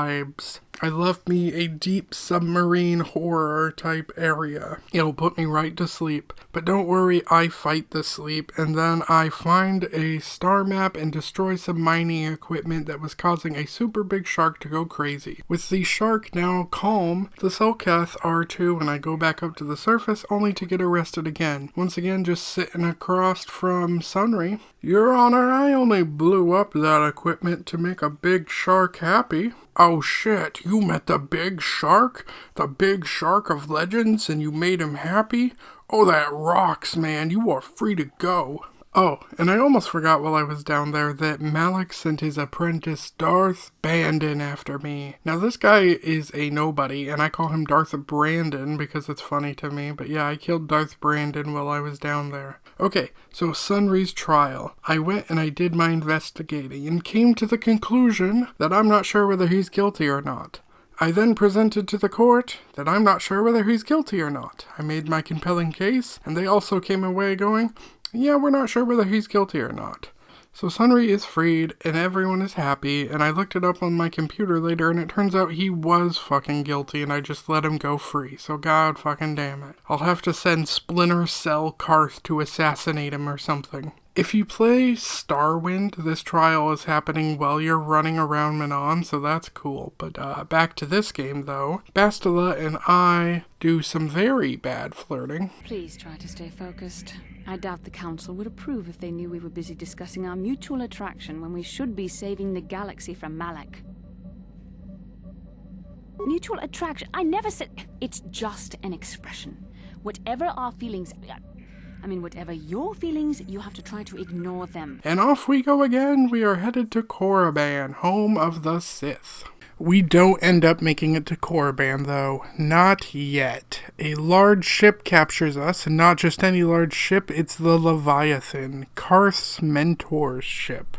I love me a deep submarine horror type area. It'll put me right to sleep. But don't worry, I fight the sleep, and then I find a star map and destroy some mining equipment that was causing a super big shark to go crazy. With the shark now calm, the Selkath are too, and I go back up to the surface only to get arrested again. Once again, just sitting across from Sunray. "Your Honor, I only blew up that equipment to make a big shark happy." "Oh shit, you met the big shark? The big shark of legends, and you made him happy? Oh, that rocks, man. You are free to go." Oh, and I almost forgot while I was down there that Malak sent his apprentice Darth Bandon after me. Now this guy is a nobody, and I call him Darth Brandon because it's funny to me, but yeah, I killed Darth Brandon while I was down there. Okay, so Sunry's trial. I went and I did my investigating and came to the conclusion that I'm not sure whether he's guilty or not. I then presented to the court that I'm not sure whether he's guilty or not. I made my compelling case, and they also came away going, "Yeah, we're not sure whether he's guilty or not." So Sunry is freed, and everyone is happy, and I looked it up on my computer later, and it turns out he was fucking guilty, and I just let him go free, so god fucking damn it. I'll have to send Splinter Cell Karth to assassinate him or something. If you play Starwind, this trial is happening while you're running around Manon, so that's cool. But back to this game, though. Bastila and I do some very bad flirting. Please try to stay focused. I doubt the Council would approve if they knew we were busy discussing our mutual attraction when we should be saving the galaxy from Malak. Mutual attraction? I never said... It's just an expression. Whatever our feelings... whatever your feelings, you have to try to ignore them. And off we go again. We are headed to Korriban, home of the Sith. We don't end up making it to Korriban, though. Not yet. A large ship captures us, and not just any large ship, it's the Leviathan, Karth's mentor's ship.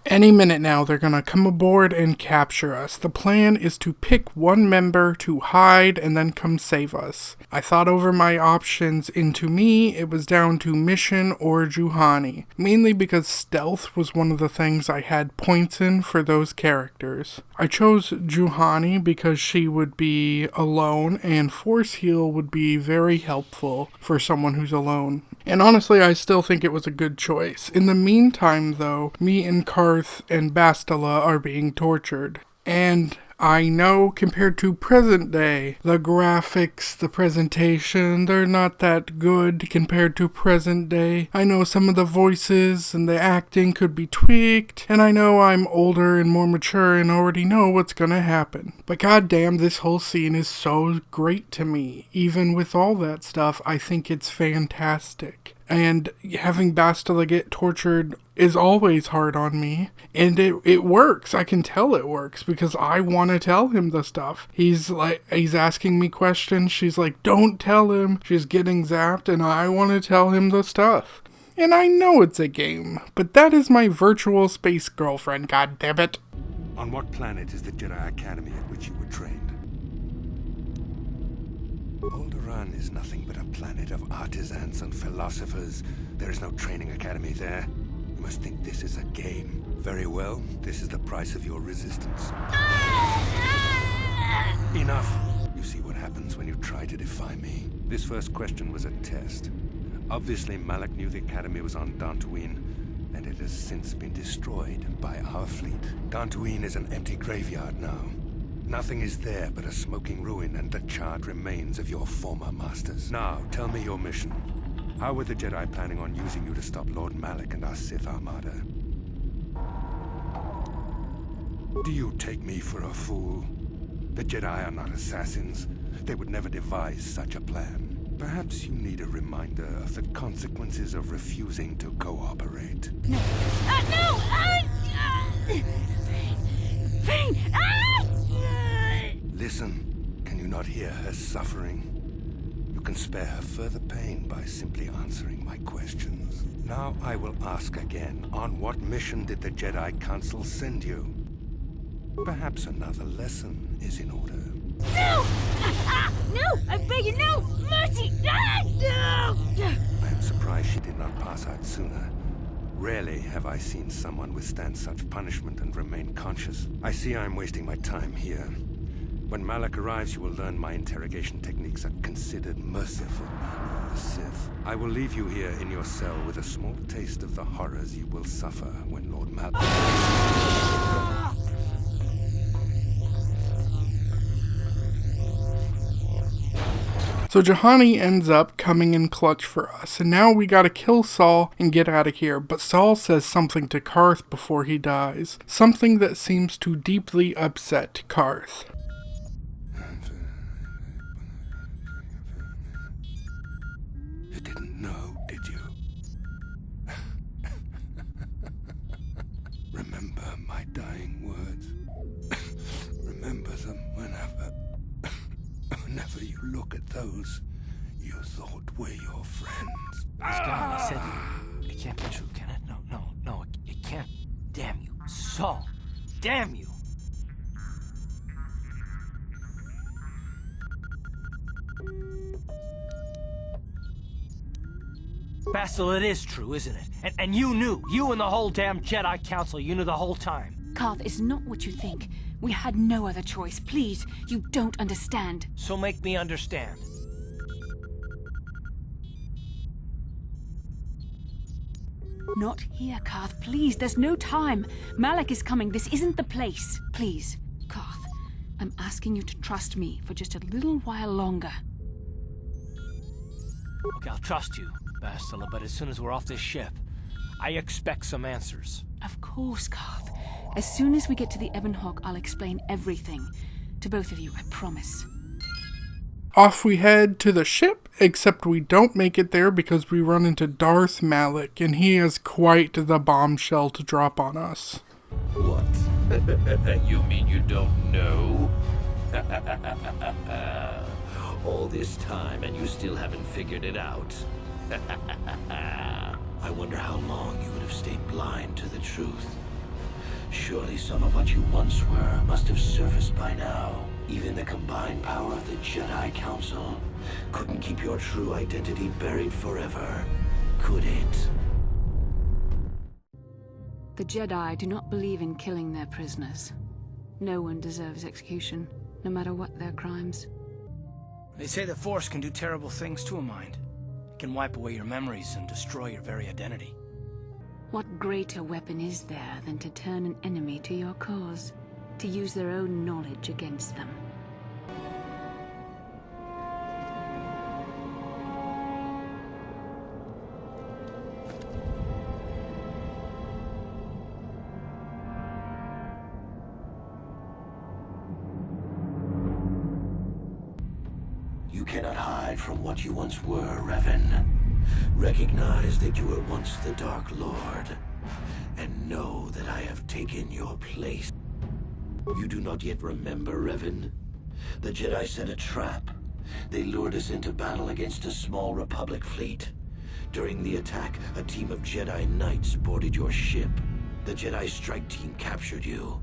Any minute now, they're gonna come aboard and capture us. The plan is to pick one member to hide and then come save us. I thought over my options, and to me, it was down to Mission or Juhani. Mainly because stealth was one of the things I had points in for those characters. I chose Juhani because she would be alone, and Force Heal would be very helpful for someone who's alone. And honestly, I still think it was a good choice. In the meantime, though, me and Karth and Bastila are being tortured. And I know compared to present day, the graphics, the presentation, they're not that good compared to present day. I know some of the voices and the acting could be tweaked, and I know I'm older and more mature and already know what's gonna happen. But goddamn, this whole scene is so great to me. Even with all that stuff, I think it's fantastic. And having Bastila get tortured is always hard on me. And it works. I can tell it works because I want to tell him the stuff. He's asking me questions. She's like, don't tell him. She's getting zapped and I want to tell him the stuff. And I know it's a game, but that is my virtual space girlfriend, goddammit. On what planet is the Jedi Academy at which you were trained? Alderaan is nothing but a planet of artisans and philosophers. There is no training academy there. You must think this is a game. Very well, this is the price of your resistance. Enough! You see what happens when you try to defy me. This first question was a test. Obviously, Malak knew the academy was on Dantooine, and it has since been destroyed by our fleet. Dantooine is an empty graveyard now. Nothing is there but a smoking ruin and the charred remains of your former masters. Now, tell me your mission. How were the Jedi planning on using you to stop Lord Malak and our Sith Armada? Do you take me for a fool? The Jedi are not assassins. They would never devise such a plan. Perhaps you need a reminder of the consequences of refusing to cooperate. No! Pain! Listen, can you not hear her suffering? You can spare her further pain by simply answering my questions. Now I will ask again, on what mission did the Jedi Council send you? Perhaps another lesson is in order. No! No! I beg you, no! Mercy! No! I am surprised she did not pass out sooner. Rarely have I seen someone withstand such punishment and remain conscious. I see I am wasting my time here. When Malak arrives, you will learn my interrogation techniques are considered merciful by the Sith. I will leave you here in your cell with a small taste of the horrors you will suffer when Lord Malak... So Juhani ends up coming in clutch for us, and now we gotta kill Saul and get out of here, but Saul says something to Karth before he dies. Something that seems to deeply upset Karth. You didn't know, did you? Remember my dying words. Remember them whenever you look at those you thought were your friends. This guy said it can't be true, can it? No, it can't. Damn you, Saul. Damn you. Basil, it is true, isn't it? And you knew. You and the whole damn Jedi Council, you knew the whole time. Karth is not what you think. We had no other choice. Please, you don't understand. So make me understand. Not here, Karth. Please, there's no time. Malak is coming. This isn't the place. Please, Karth, I'm asking you to trust me for just a little while longer. Okay, I'll trust you, Bastila, but as soon as we're off this ship, I expect some answers. Of course, Karth. As soon as we get to the Ebon Hawk, I'll explain everything. To both of you, I promise. Off we head to the ship, except we don't make it there because we run into Darth Malak, and he has quite the bombshell to drop on us. What? You mean you don't know? All this time and you still haven't figured it out. I wonder how long you would have stayed blind to the truth. Surely some of what you once were must have surfaced by now. Even the combined power of the Jedi Council couldn't keep your true identity buried forever, could it? The Jedi do not believe in killing their prisoners. No one deserves execution, no matter what their crimes. They say the Force can do terrible things to a mind. It can wipe away your memories and destroy your very identity. What greater weapon is there than to turn an enemy to your cause, to use their own knowledge against them? You cannot hide from what you once were, Revan. Recognize that you were once the Dark Lord, and know that I have taken your place. You do not yet remember, Revan? The Jedi set a trap. They lured us into battle against a small Republic fleet. During the attack, a team of Jedi Knights boarded your ship. The Jedi strike team captured you,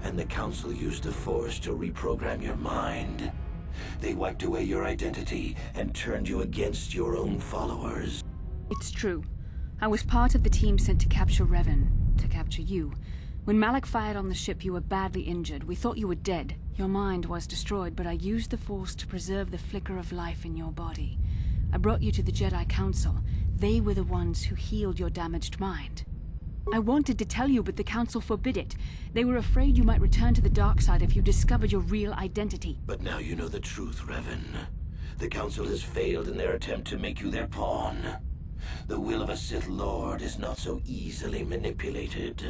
and the Council used the Force to reprogram your mind. They wiped away your identity and turned you against your own followers. It's true. I was part of the team sent to capture Revan, to capture you. When Malak fired on the ship, you were badly injured. We thought you were dead. Your mind was destroyed, but I used the Force to preserve the flicker of life in your body. I brought you to the Jedi Council. They were the ones who healed your damaged mind. I wanted to tell you, but the Council forbid it. They were afraid you might return to the dark side if you discovered your real identity. But now you know the truth, Revan. The Council has failed in their attempt to make you their pawn. The will of a Sith Lord is not so easily manipulated.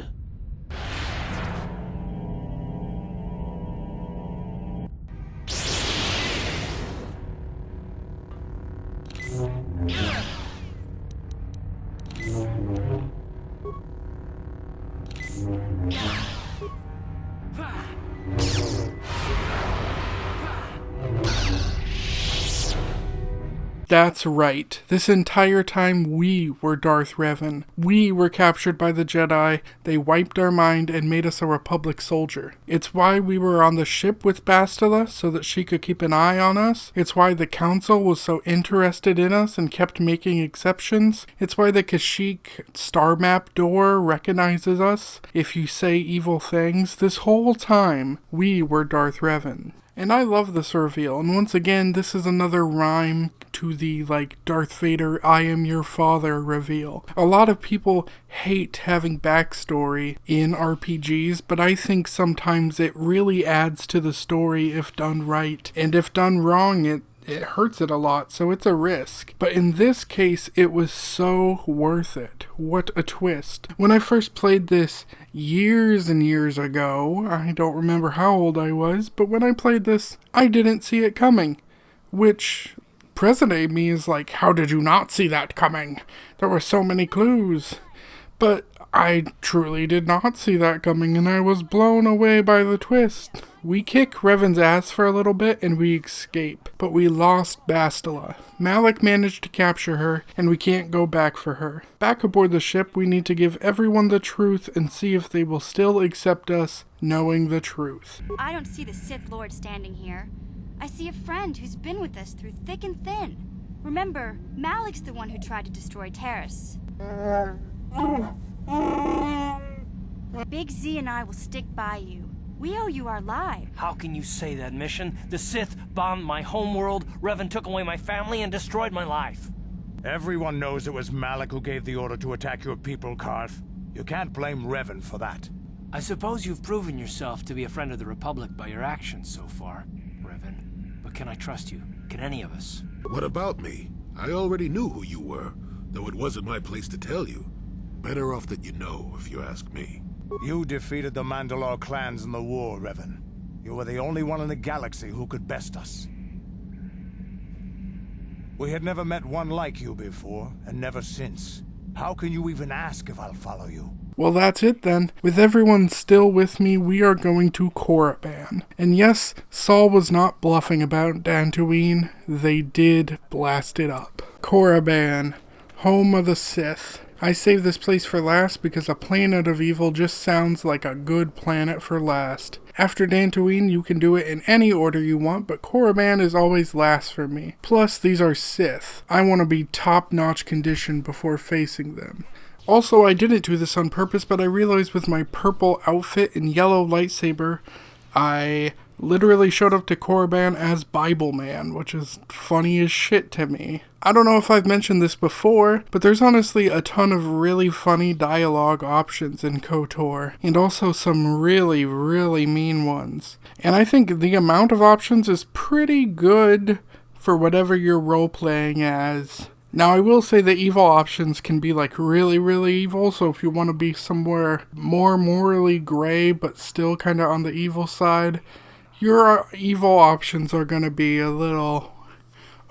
That's right. This entire time we were Darth Revan. We were captured by the Jedi. They wiped our mind and made us a Republic soldier. It's why we were on the ship with Bastila, so that she could keep an eye on us. It's why the Council was so interested in us and kept making exceptions. It's why the Kashyyyk star map door recognizes us if you say evil things. This whole time, we were Darth Revan. And I love this reveal, and once again, this is another rhyme to the, Darth Vader, I am your father reveal. A lot of people hate having backstory in RPGs, but I think sometimes it really adds to the story if done right, and if done wrong, it hurts it a lot, so it's a risk. But in this case, it was so worth it. What a twist. When I first played this years and years ago, I don't remember how old I was, but when I played this, I didn't see it coming. Which, present-day me is like, how did you not see that coming? There were so many clues. But I truly did not see that coming, and I was blown away by the twist. We kick Revan's ass for a little bit, and we escape. But we lost Bastila. Malak managed to capture her, and we can't go back for her. Back aboard the ship, we need to give everyone the truth and see if they will still accept us knowing the truth. I don't see the Sith Lord standing here. I see a friend who's been with us through thick and thin. Remember, Malak's the one who tried to destroy Terrace. Big Z and I will stick by you. We owe you our lives. How can you say that, Mission? The Sith bombed my homeworld, Revan took away my family, and destroyed my life. Everyone knows it was Malak who gave the order to attack your people, Karth. You can't blame Revan for that. I suppose you've proven yourself to be a friend of the Republic by your actions so far, Revan. But can I trust you? Can any of us? What about me? I already knew who you were, though it wasn't my place to tell you. Better off that you know, if you ask me. You defeated the Mandalore clans in the war, Revan. You were the only one in the galaxy who could best us. We had never met one like you before, and never since. How can you even ask if I'll follow you? Well, that's it then. With everyone still with me, we are going to Korriban. And yes, Saul was not bluffing about Dantooine. They did blast it up. Korriban, home of the Sith. I saved this place for last because a planet of evil just sounds like a good planet for last. After Dantooine, you can do it in any order you want, but Korriban is always last for me. Plus, these are Sith. I want to be top-notch conditioned before facing them. Also, I didn't do this on purpose, but I realized with my purple outfit and yellow lightsaber, I literally showed up to Korriban as Bible Man, which is funny as shit to me. I don't know if I've mentioned this before, but there's honestly a ton of really funny dialogue options in KOTOR, and also some really, really mean ones. And I think the amount of options is pretty good for whatever you're role-playing as. Now, I will say the evil options can be like really, really evil, so if you want to be somewhere more morally gray but still kind of on the evil side, your evil options are going to be a little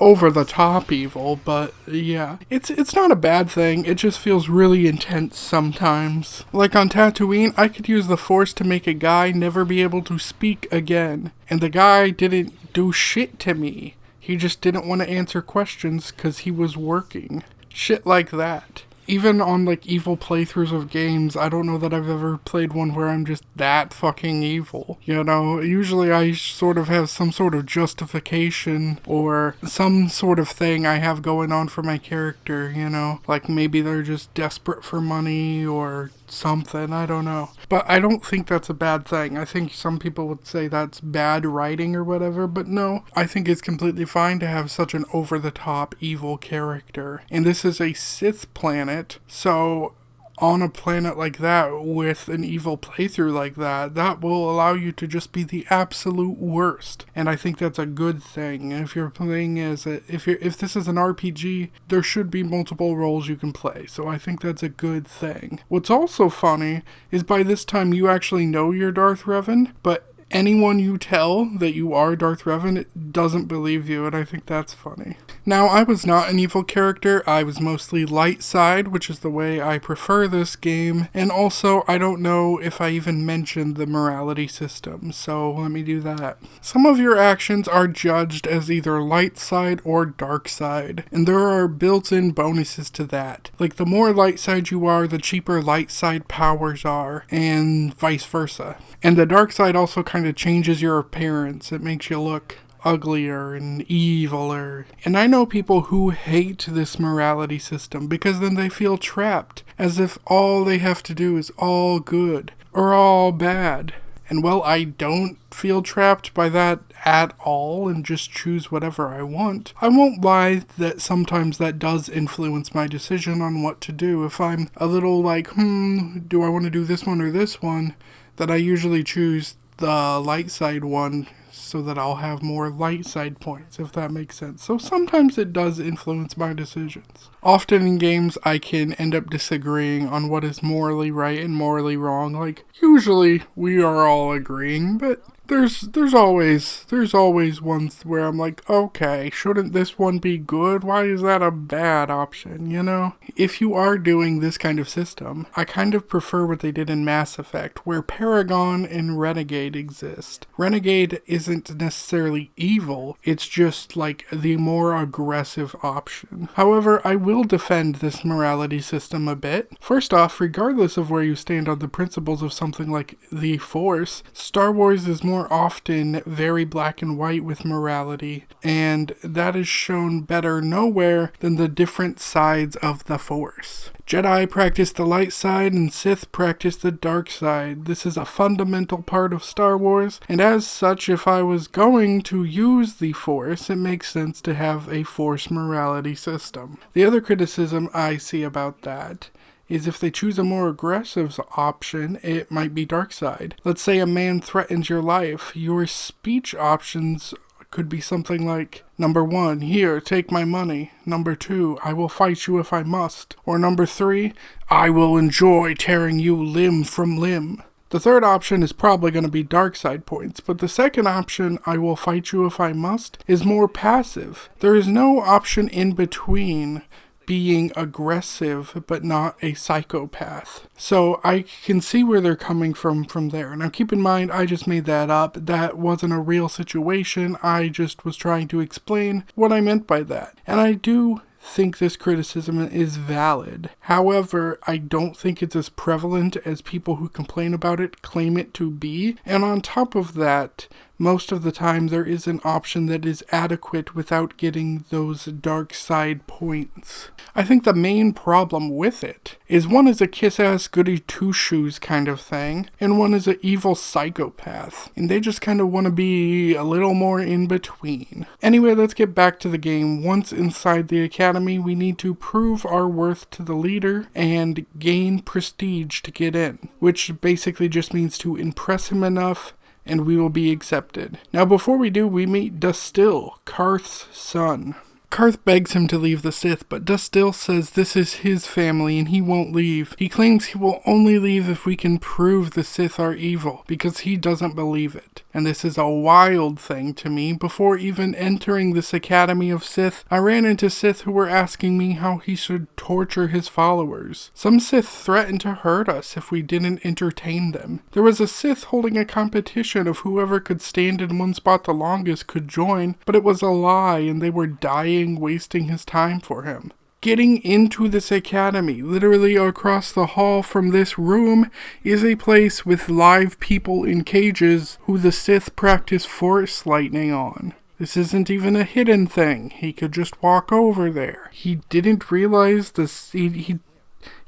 over the top evil, but yeah. It's not a bad thing, it just feels really intense sometimes. Like on Tatooine, I could use the Force to make a guy never be able to speak again, and the guy didn't do shit to me. He just didn't want to answer questions because he was working. Shit like that. Even on like evil playthroughs of games, I don't know that I've ever played one where I'm just that fucking evil. You know, usually I sort of have some sort of justification or some sort of thing I have going on for my character, you know? Like maybe they're just desperate for money or something, I don't know. But I don't think that's a bad thing. I think some people would say that's bad writing or whatever, but no, I think it's completely fine to have such an over-the-top evil character. And this is a Sith planet, so on a planet like that with an evil playthrough like that, that will allow you to just be the absolute worst. And I think that's a good thing. If you're playing as if this is an RPG, there should be multiple roles you can play. So I think that's a good thing. What's also funny is by this time you actually know you're Darth Revan, but anyone you tell that you are Darth Revan doesn't believe you, and I think that's funny. Now, I was not an evil character. I was mostly light side, which is the way I prefer this game, and also I don't know if I even mentioned the morality system, so let me do that. Some of your actions are judged as either light side or dark side, and there are built-in bonuses to that. Like, the more light side you are, the cheaper light side powers are, and vice versa. And the dark side also kind of changes your appearance. It makes you look uglier and eviler. And I know people who hate this morality system because then they feel trapped, as if all they have to do is all good or all bad. And well, I don't feel trapped by that at all and just choose whatever I want. I won't lie that sometimes that does influence my decision on what to do. If I'm a little like, do I want to do this one or this one? That I usually choose the light side one so that I'll have more light side points, if that makes sense. So sometimes it does influence my decisions. Often in games, I can end up disagreeing on what is morally right and morally wrong. Like, usually we are all agreeing, but there's always ones where I'm like, okay, shouldn't this one be good? Why is that a bad option, you know? If you are doing this kind of system, I kind of prefer what they did in Mass Effect, where Paragon and Renegade exist. Renegade isn't necessarily evil, it's just like the more aggressive option. However, I will defend this morality system a bit. First off, regardless of where you stand on the principles of something like the Force, Star Wars is more often very black and white with morality, and that is shown better nowhere than the different sides of the Force. Jedi practice the light side and Sith practice the dark side. This is a fundamental part of Star Wars, and as such, if I was going to use the Force, it makes sense to have a Force morality system. The other criticism I see about that is if they choose a more aggressive option, it might be dark side. Let's say a man threatens your life. Your speech options could be something like, number 1, here, take my money. Number 2, I will fight you if I must. Or number 3, I will enjoy tearing you limb from limb. The third option is probably going to be dark side points, but the second option, I will fight you if I must, is more passive. There is no option in between being aggressive but not a psychopath. So I can see where they're coming from there. Now keep in mind, I just made that up. That wasn't a real situation. I just was trying to explain what I meant by that. And I do think this criticism is valid. However, I don't think it's as prevalent as people who complain about it claim it to be. And on top of that, most of the time there is an option that is adequate without getting those dark side points. I think the main problem with it is one is a kiss-ass goody two-shoes kind of thing, and one is an evil psychopath. And they just kind of want to be a little more in between. Anyway, let's get back to the game. Once inside the academy, we need to prove our worth to the leader and gain prestige to get in, which basically just means to impress him enough and we will be accepted. Now before we do, we meet Dustill, Karth's son. Karth begs him to leave the Sith, but Dustill says this is his family and he won't leave. He claims he will only leave if we can prove the Sith are evil, because he doesn't believe it. And this is a wild thing to me. Before even entering this Academy of Sith, I ran into Sith who were asking me how he should torture his followers. Some Sith threatened to hurt us if we didn't entertain them. There was a Sith holding a competition of whoever could stand in one spot the longest could join, but it was a lie and they were dying wasting his time for him. Getting into this academy, literally across the hall from this room, is a place with live people in cages who the Sith practice force lightning on. This isn't even a hidden thing. He could just walk over there. He didn't realize this. He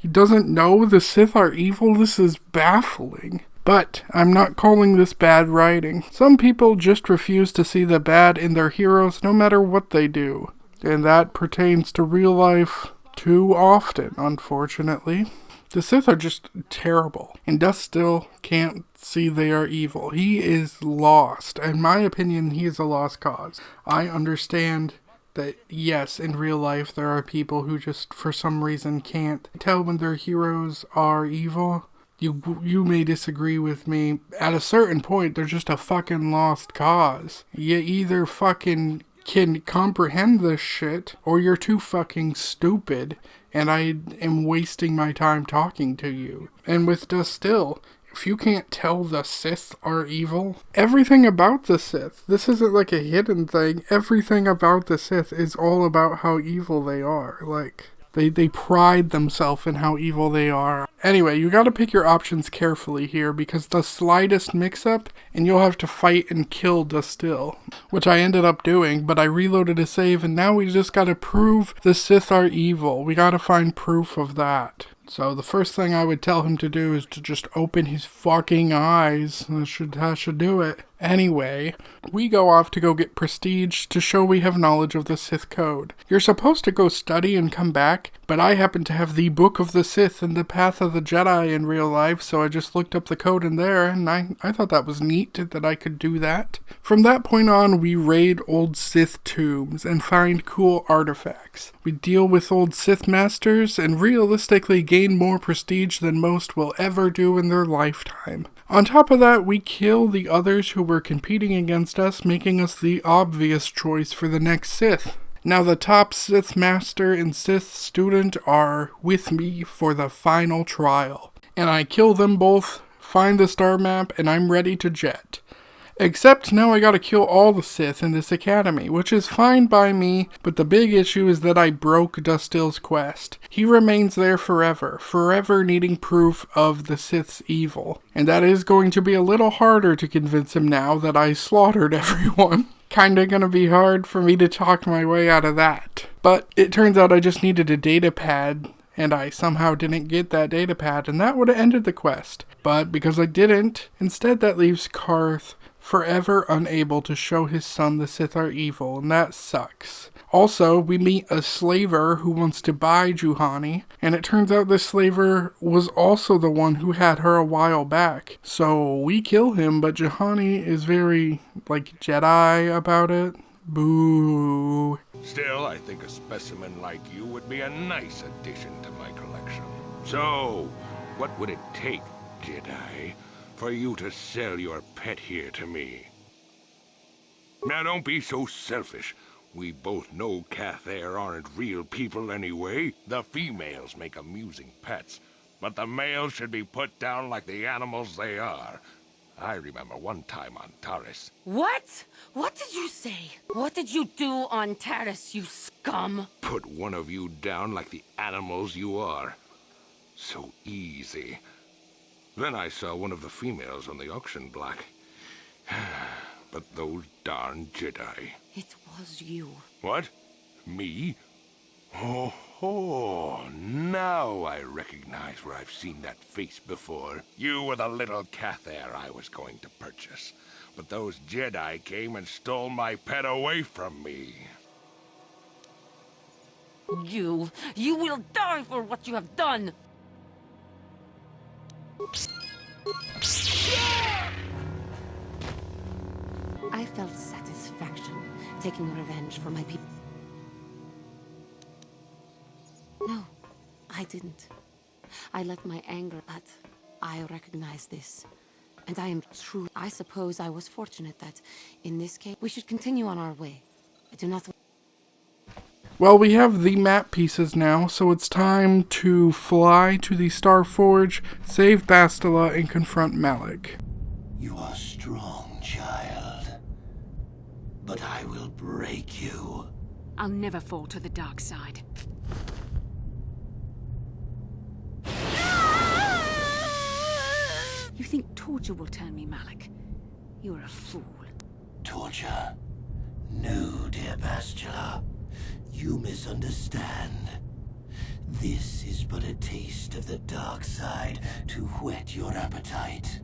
doesn't know the Sith are evil. This is baffling. But I'm not calling this bad writing. Some people just refuse to see the bad in their heroes no matter what they do. And that pertains to real life too often, unfortunately. The Sith are just terrible, and Dustill can't see they are evil. He is lost. In my opinion, he is a lost cause. I understand that, yes, in real life there are people who just, for some reason, can't tell when their heroes are evil. You may disagree with me. At a certain point, they're just a fucking lost cause. You either fucking can comprehend this shit, or you're too fucking stupid, and I am wasting my time talking to you. And with Dustill, if you can't tell the Sith are evil, everything about the Sith, this isn't like a hidden thing, everything about the Sith is all about how evil they are. Like, they pride themselves in how evil they are. Anyway, you gotta pick your options carefully here, because the slightest mix-up, and you'll have to fight and kill Dustill. Which I ended up doing, but I reloaded a save, and now we just gotta prove the Sith are evil. We gotta find proof of that. So the first thing I would tell him to do is to just open his fucking eyes. That should do it. Anyway, we go off to go get prestige to show we have knowledge of the Sith code. You're supposed to go study and come back, but I happen to have the Book of the Sith and the Path of the Jedi in real life, so I just looked up the code in there, and I thought that was neat that I could do that. From that point on, we raid old Sith tombs and find cool artifacts. We deal with old Sith masters and realistically gain more prestige than most will ever do in their lifetime. On top of that, we kill the others who were competing against us, making us the obvious choice for the next Sith. Now the top Sith Master and Sith Student are with me for the final trial. And I kill them both, find the star map, and I'm ready to jet. Except now I gotta kill all the Sith in this academy, which is fine by me, but the big issue is that I broke Dustill's quest. He remains there forever needing proof of the Sith's evil. And that is going to be a little harder to convince him now that I slaughtered everyone. Kinda gonna be hard for me to talk my way out of that. But it turns out I just needed a data pad, and I somehow didn't get that data pad, and that would have ended the quest. But because I didn't, instead that leaves Karth forever unable to show his son the Sith are evil, and that sucks. Also, we meet a slaver who wants to buy Juhani, and it turns out this slaver was also the one who had her a while back. So we kill him, but Juhani is very, Jedi about it. Boo. Still, I think a specimen like you would be a nice addition to my collection. So, what would it take, Jedi, for you to sell your pet here to me? Now don't be so selfish. We both know Cathair aren't real people anyway. The females make amusing pets, but the males should be put down like the animals they are. I remember one time on Taris. What? What did you say? What did you do on Taris, you scum? Put one of you down like the animals you are. So easy. Then I saw one of the females on the auction block. But those darn Jedi. It was you. What? Me? Oh, now I recognize where I've seen that face before. You were the little Cathair I was going to purchase. But those Jedi came and stole my pet away from me. You will die for what you have done! I felt satisfaction taking revenge for my people. No, I didn't. I let my anger, but I recognize this. And I am true. I suppose I was fortunate that, in this case, we should continue on our way. I do not... Well, we have the map pieces now, so it's time to fly to the Star Forge, save Bastila, and confront Malik. You are strong, child. But I will break you. I'll never fall to the dark side. You think torture will turn me, Malik? You're a fool. Torture? No, dear Bastila. You misunderstand. This is but a taste of the dark side to whet your appetite.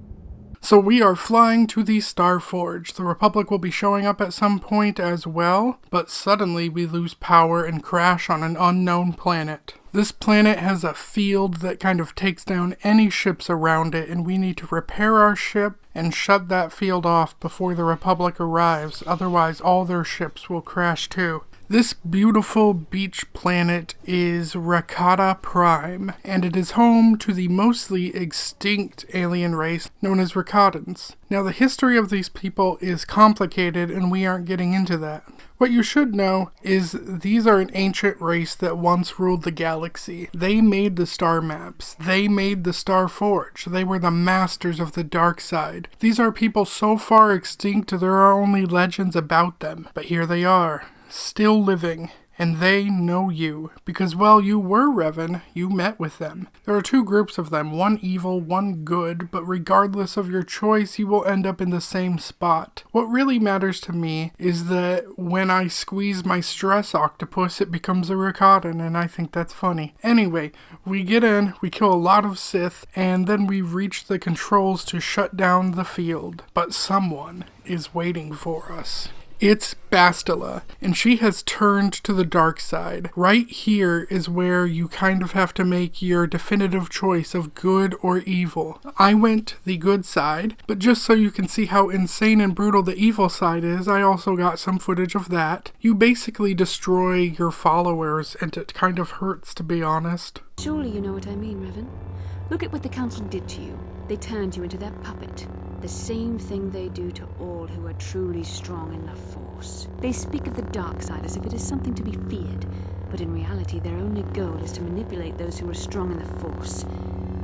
So we are flying to the Star Forge. The Republic will be showing up at some point as well, but suddenly we lose power and crash on an unknown planet. This planet has a field that kind of takes down any ships around it, and we need to repair our ship and shut that field off before the Republic arrives, otherwise all their ships will crash too. This beautiful beach planet is Rakata Prime, and it is home to the mostly extinct alien race known as Rakatans. Now, the history of these people is complicated, and we aren't getting into that. What you should know is these are an ancient race that once ruled the galaxy. They made the star maps. They made the Star Forge. They were the masters of the dark side. These are people so far extinct there are only legends about them. But here they are, still living, and they know you, because, well, you were Revan, you met with them. There are two groups of them, one evil, one good, but regardless of your choice, you will end up in the same spot. What really matters to me is that when I squeeze my stress octopus, it becomes a Rakatan, and I think that's funny. Anyway, we get in, we kill a lot of Sith, and then we reach the controls to shut down the field. But someone is waiting for us. It's Bastila, and she has turned to the dark side. Right here is where you kind of have to make your definitive choice of good or evil. I went the good side, but just so you can see how insane and brutal the evil side is, I also got some footage of that. You basically destroy your followers, and it kind of hurts, to be honest. Surely you know what I mean, Revan. Look at what the Council did to you. They turned you into their puppet. The same thing they do to all who are truly strong in the Force. They speak of the dark side as if it is something to be feared, but in reality their only goal is to manipulate those who are strong in the Force.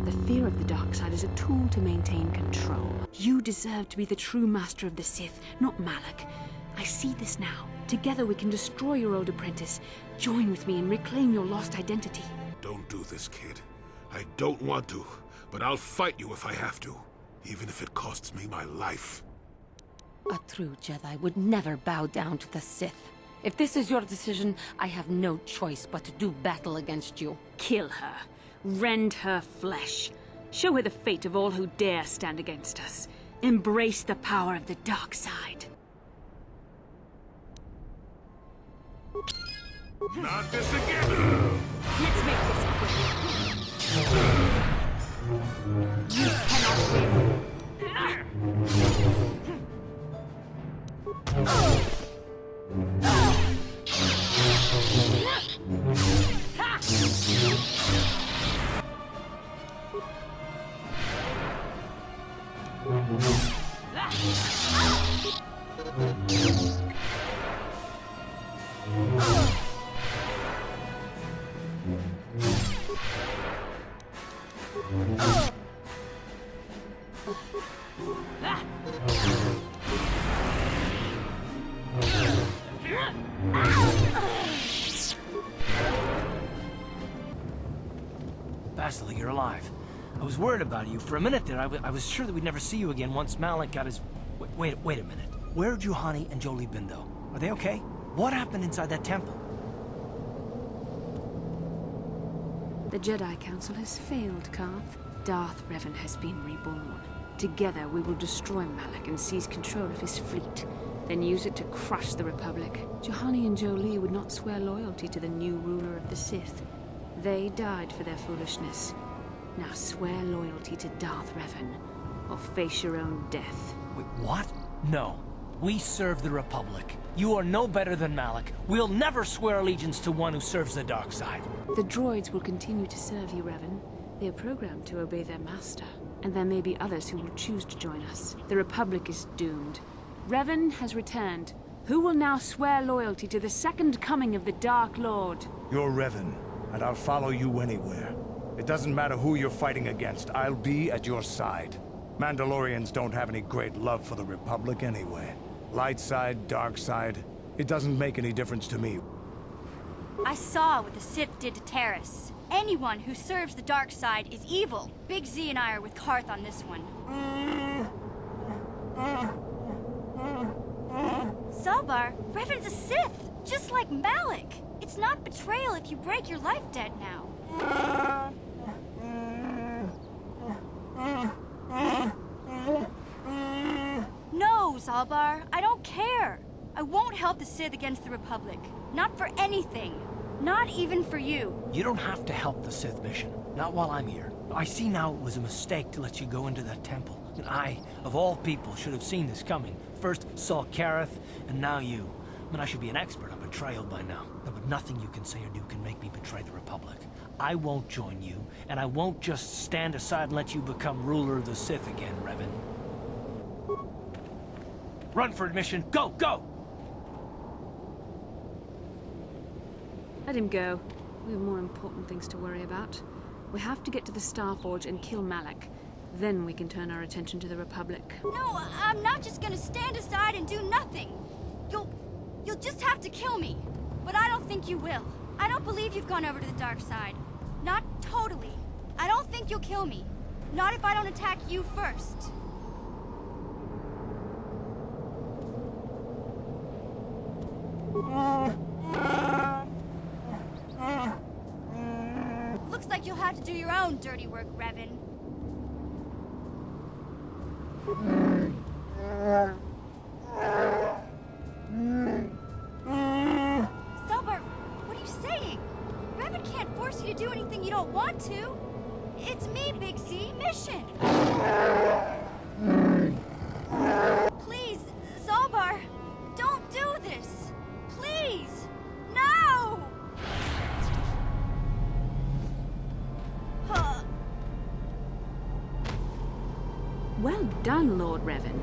The fear of the dark side is a tool to maintain control. You deserve to be the true master of the Sith, not Malak. I see this now. Together we can destroy your old apprentice. Join with me and reclaim your lost identity. Don't do this, kid. I don't want to, but I'll fight you if I have to. Even if it costs me my life. A true Jedi would never bow down to the Sith. If this is your decision, I have no choice but to do battle against you. Kill her. Rend her flesh. Show her the fate of all who dare stand against us. Embrace the power of the dark side. Not this again! Let's make this quick. You cannot win. Bastila, you're alive. I was worried about you. For a minute there, I was sure that we'd never see you again once Malik got his... Wait a minute. Where have Juhani and Jolie been, though? Are they okay? What happened inside that temple? The Jedi Council has failed, Karth. Darth Revan has been reborn. Together, we will destroy Malik and seize control of his fleet, then use it to crush the Republic. Juhani and Jolie would not swear loyalty to the new ruler of the Sith. They died for their foolishness. Now swear loyalty to Darth Revan, or face your own death. Wait, what? No. We serve the Republic. You are no better than Malik. We'll never swear allegiance to one who serves the dark side. The droids will continue to serve you, Revan. They are programmed to obey their master. And there may be others who will choose to join us. The Republic is doomed. Revan has returned. Who will now swear loyalty to the second coming of the Dark Lord? You're Revan, and I'll follow you anywhere. It doesn't matter who you're fighting against. I'll be at your side. Mandalorians don't have any great love for the Republic anyway. Light side, dark side, it doesn't make any difference to me. I saw what the Sith did to Terrace. Anyone who serves the dark side is evil. Big Z and I are with Karth on this one. Zalbar, Revan's a Sith, just like Malik. It's not betrayal if you break your life debt now. No, Zalbar, I don't care. I won't help the Sith against the Republic. Not for anything. Not even for you. You don't have to help the Sith mission. Not while I'm here. I see now it was a mistake to let you go into that temple. And I, of all people, should have seen this coming. First saw Kareth, and now you. I mean, I should be an expert on betrayal by now. No, but nothing you can say or do can make me betray the Republic. I won't join you, and I won't just stand aside and let you become ruler of the Sith again, Revan. Run for admission. Go, go! Let him go. We have more important things to worry about. We have to get to the Starforge and kill Malik. Then we can turn our attention to the Republic. No, I'm not just gonna stand aside and do nothing. You'll just have to kill me. But I don't think you will. I don't believe you've gone over to the dark side. Not totally. I don't think you'll kill me. Not if I don't attack you first. Looks like you'll have to do your own dirty work, Revan. Zalbar, what are you saying? Revan can't force you to do anything you don't want to. It's me, Big Z. Mission. Please, Zalbar, don't do this. Please, no! Well done, Lord Revan.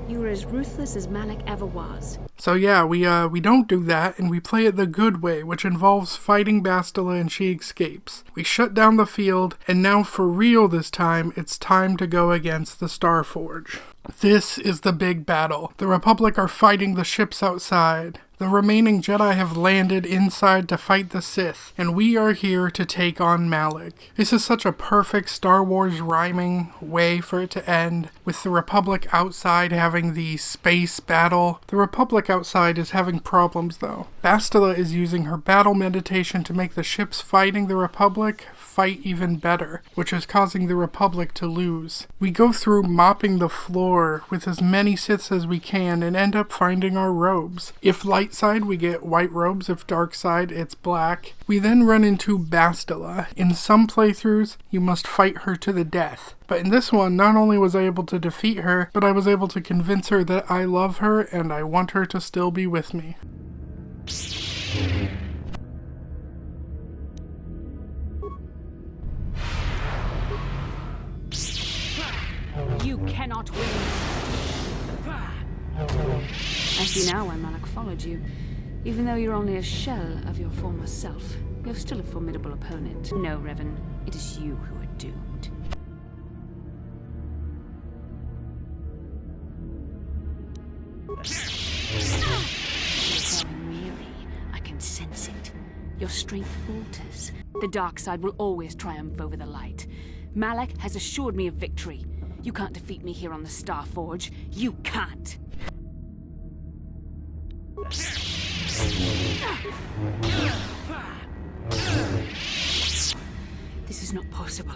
You were as ruthless as Malik ever was. So yeah, we don't do that, and we play it the good way, which involves fighting Bastila and she escapes. We shut down the field, and now for real this time, it's time to go against the Starforge. This is the big battle. The Republic are fighting the ships outside. The remaining Jedi have landed inside to fight the Sith, and we are here to take on Malik. This is such a perfect Star Wars rhyming way for it to end, with the Republic outside having the space battle. The Republic outside is having problems though. Bastila is using her battle meditation to make the ships fighting the Republic fight even better, which is causing the Republic to lose. We go through mopping the floor with as many Siths as we can and end up finding our robes. If light side, we get white robes. If dark side, it's black. We then run into Bastila. In some playthroughs, you must fight her to the death. But in this one, not only was I able to defeat her, but I was able to convince her that I love her and I want her to still be with me. You cannot win. I see now why Malik followed you, even though you're only a shell of your former self. You're still a formidable opponent. No, Revan, it is you who are doomed. You're growing weary. I can sense it. Your strength falters. The dark side will always triumph over the light. Malak has assured me of victory. You can't defeat me here on the Star Forge. You can't! This is not possible.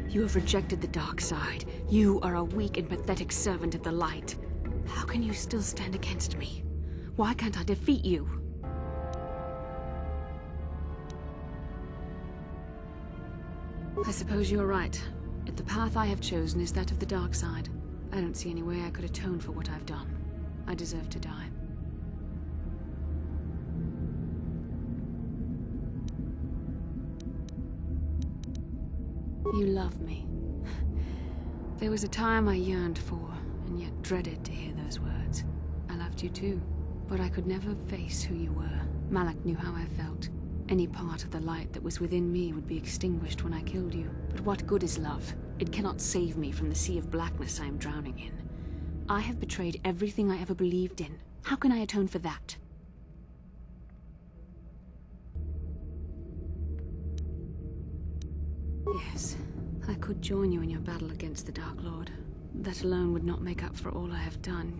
You have rejected the dark side. You are a weak and pathetic servant of the light. How can you still stand against me? Why can't I defeat you? I suppose you're right. If the path I have chosen is that of the dark side, I don't see any way I could atone for what I've done. I deserve to die. You love me. There was a time I yearned for, and yet dreaded to hear those words. I loved you too, but I could never face who you were. Malak knew how I felt. Any part of the light that was within me would be extinguished when I killed you. But what good is love? It cannot save me from the sea of blackness I am drowning in. I have betrayed everything I ever believed in. How can I atone for that? Yes, I could join you in your battle against the Dark Lord. That alone would not make up for all I have done.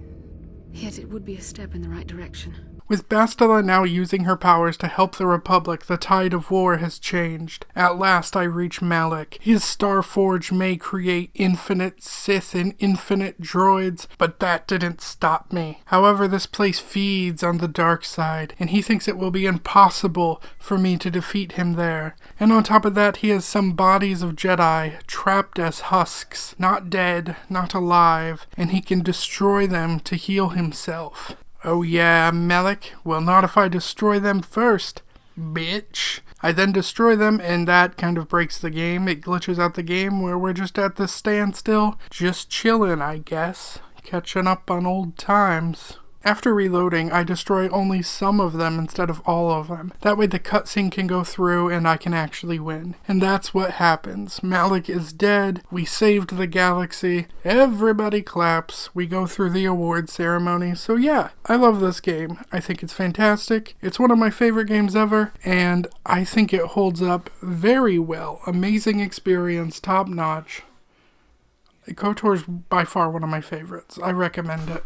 Yet it would be a step in the right direction. With Bastila now using her powers to help the Republic, the tide of war has changed. At last I reach Malak. His Star Forge may create infinite Sith and infinite droids, but that didn't stop me. However, this place feeds on the dark side, and he thinks it will be impossible for me to defeat him there. And on top of that, he has some bodies of Jedi trapped as husks, not dead, not alive, and he can destroy them to heal himself. Oh yeah, Malak? Well, not if I destroy them first, bitch. I then destroy them, and that kind of breaks the game. It glitches out the game where we're just at this standstill, just chilling, I guess. Catching up on old times. After reloading, I destroy only some of them instead of all of them. That way the cutscene can go through and I can actually win. And that's what happens. Malak is dead. We saved the galaxy. Everybody claps. We go through the award ceremony. So yeah, I love this game. I think it's fantastic. It's one of my favorite games ever, and I think it holds up very well. Amazing experience, top notch. KOTOR's by far one of my favorites. I recommend it.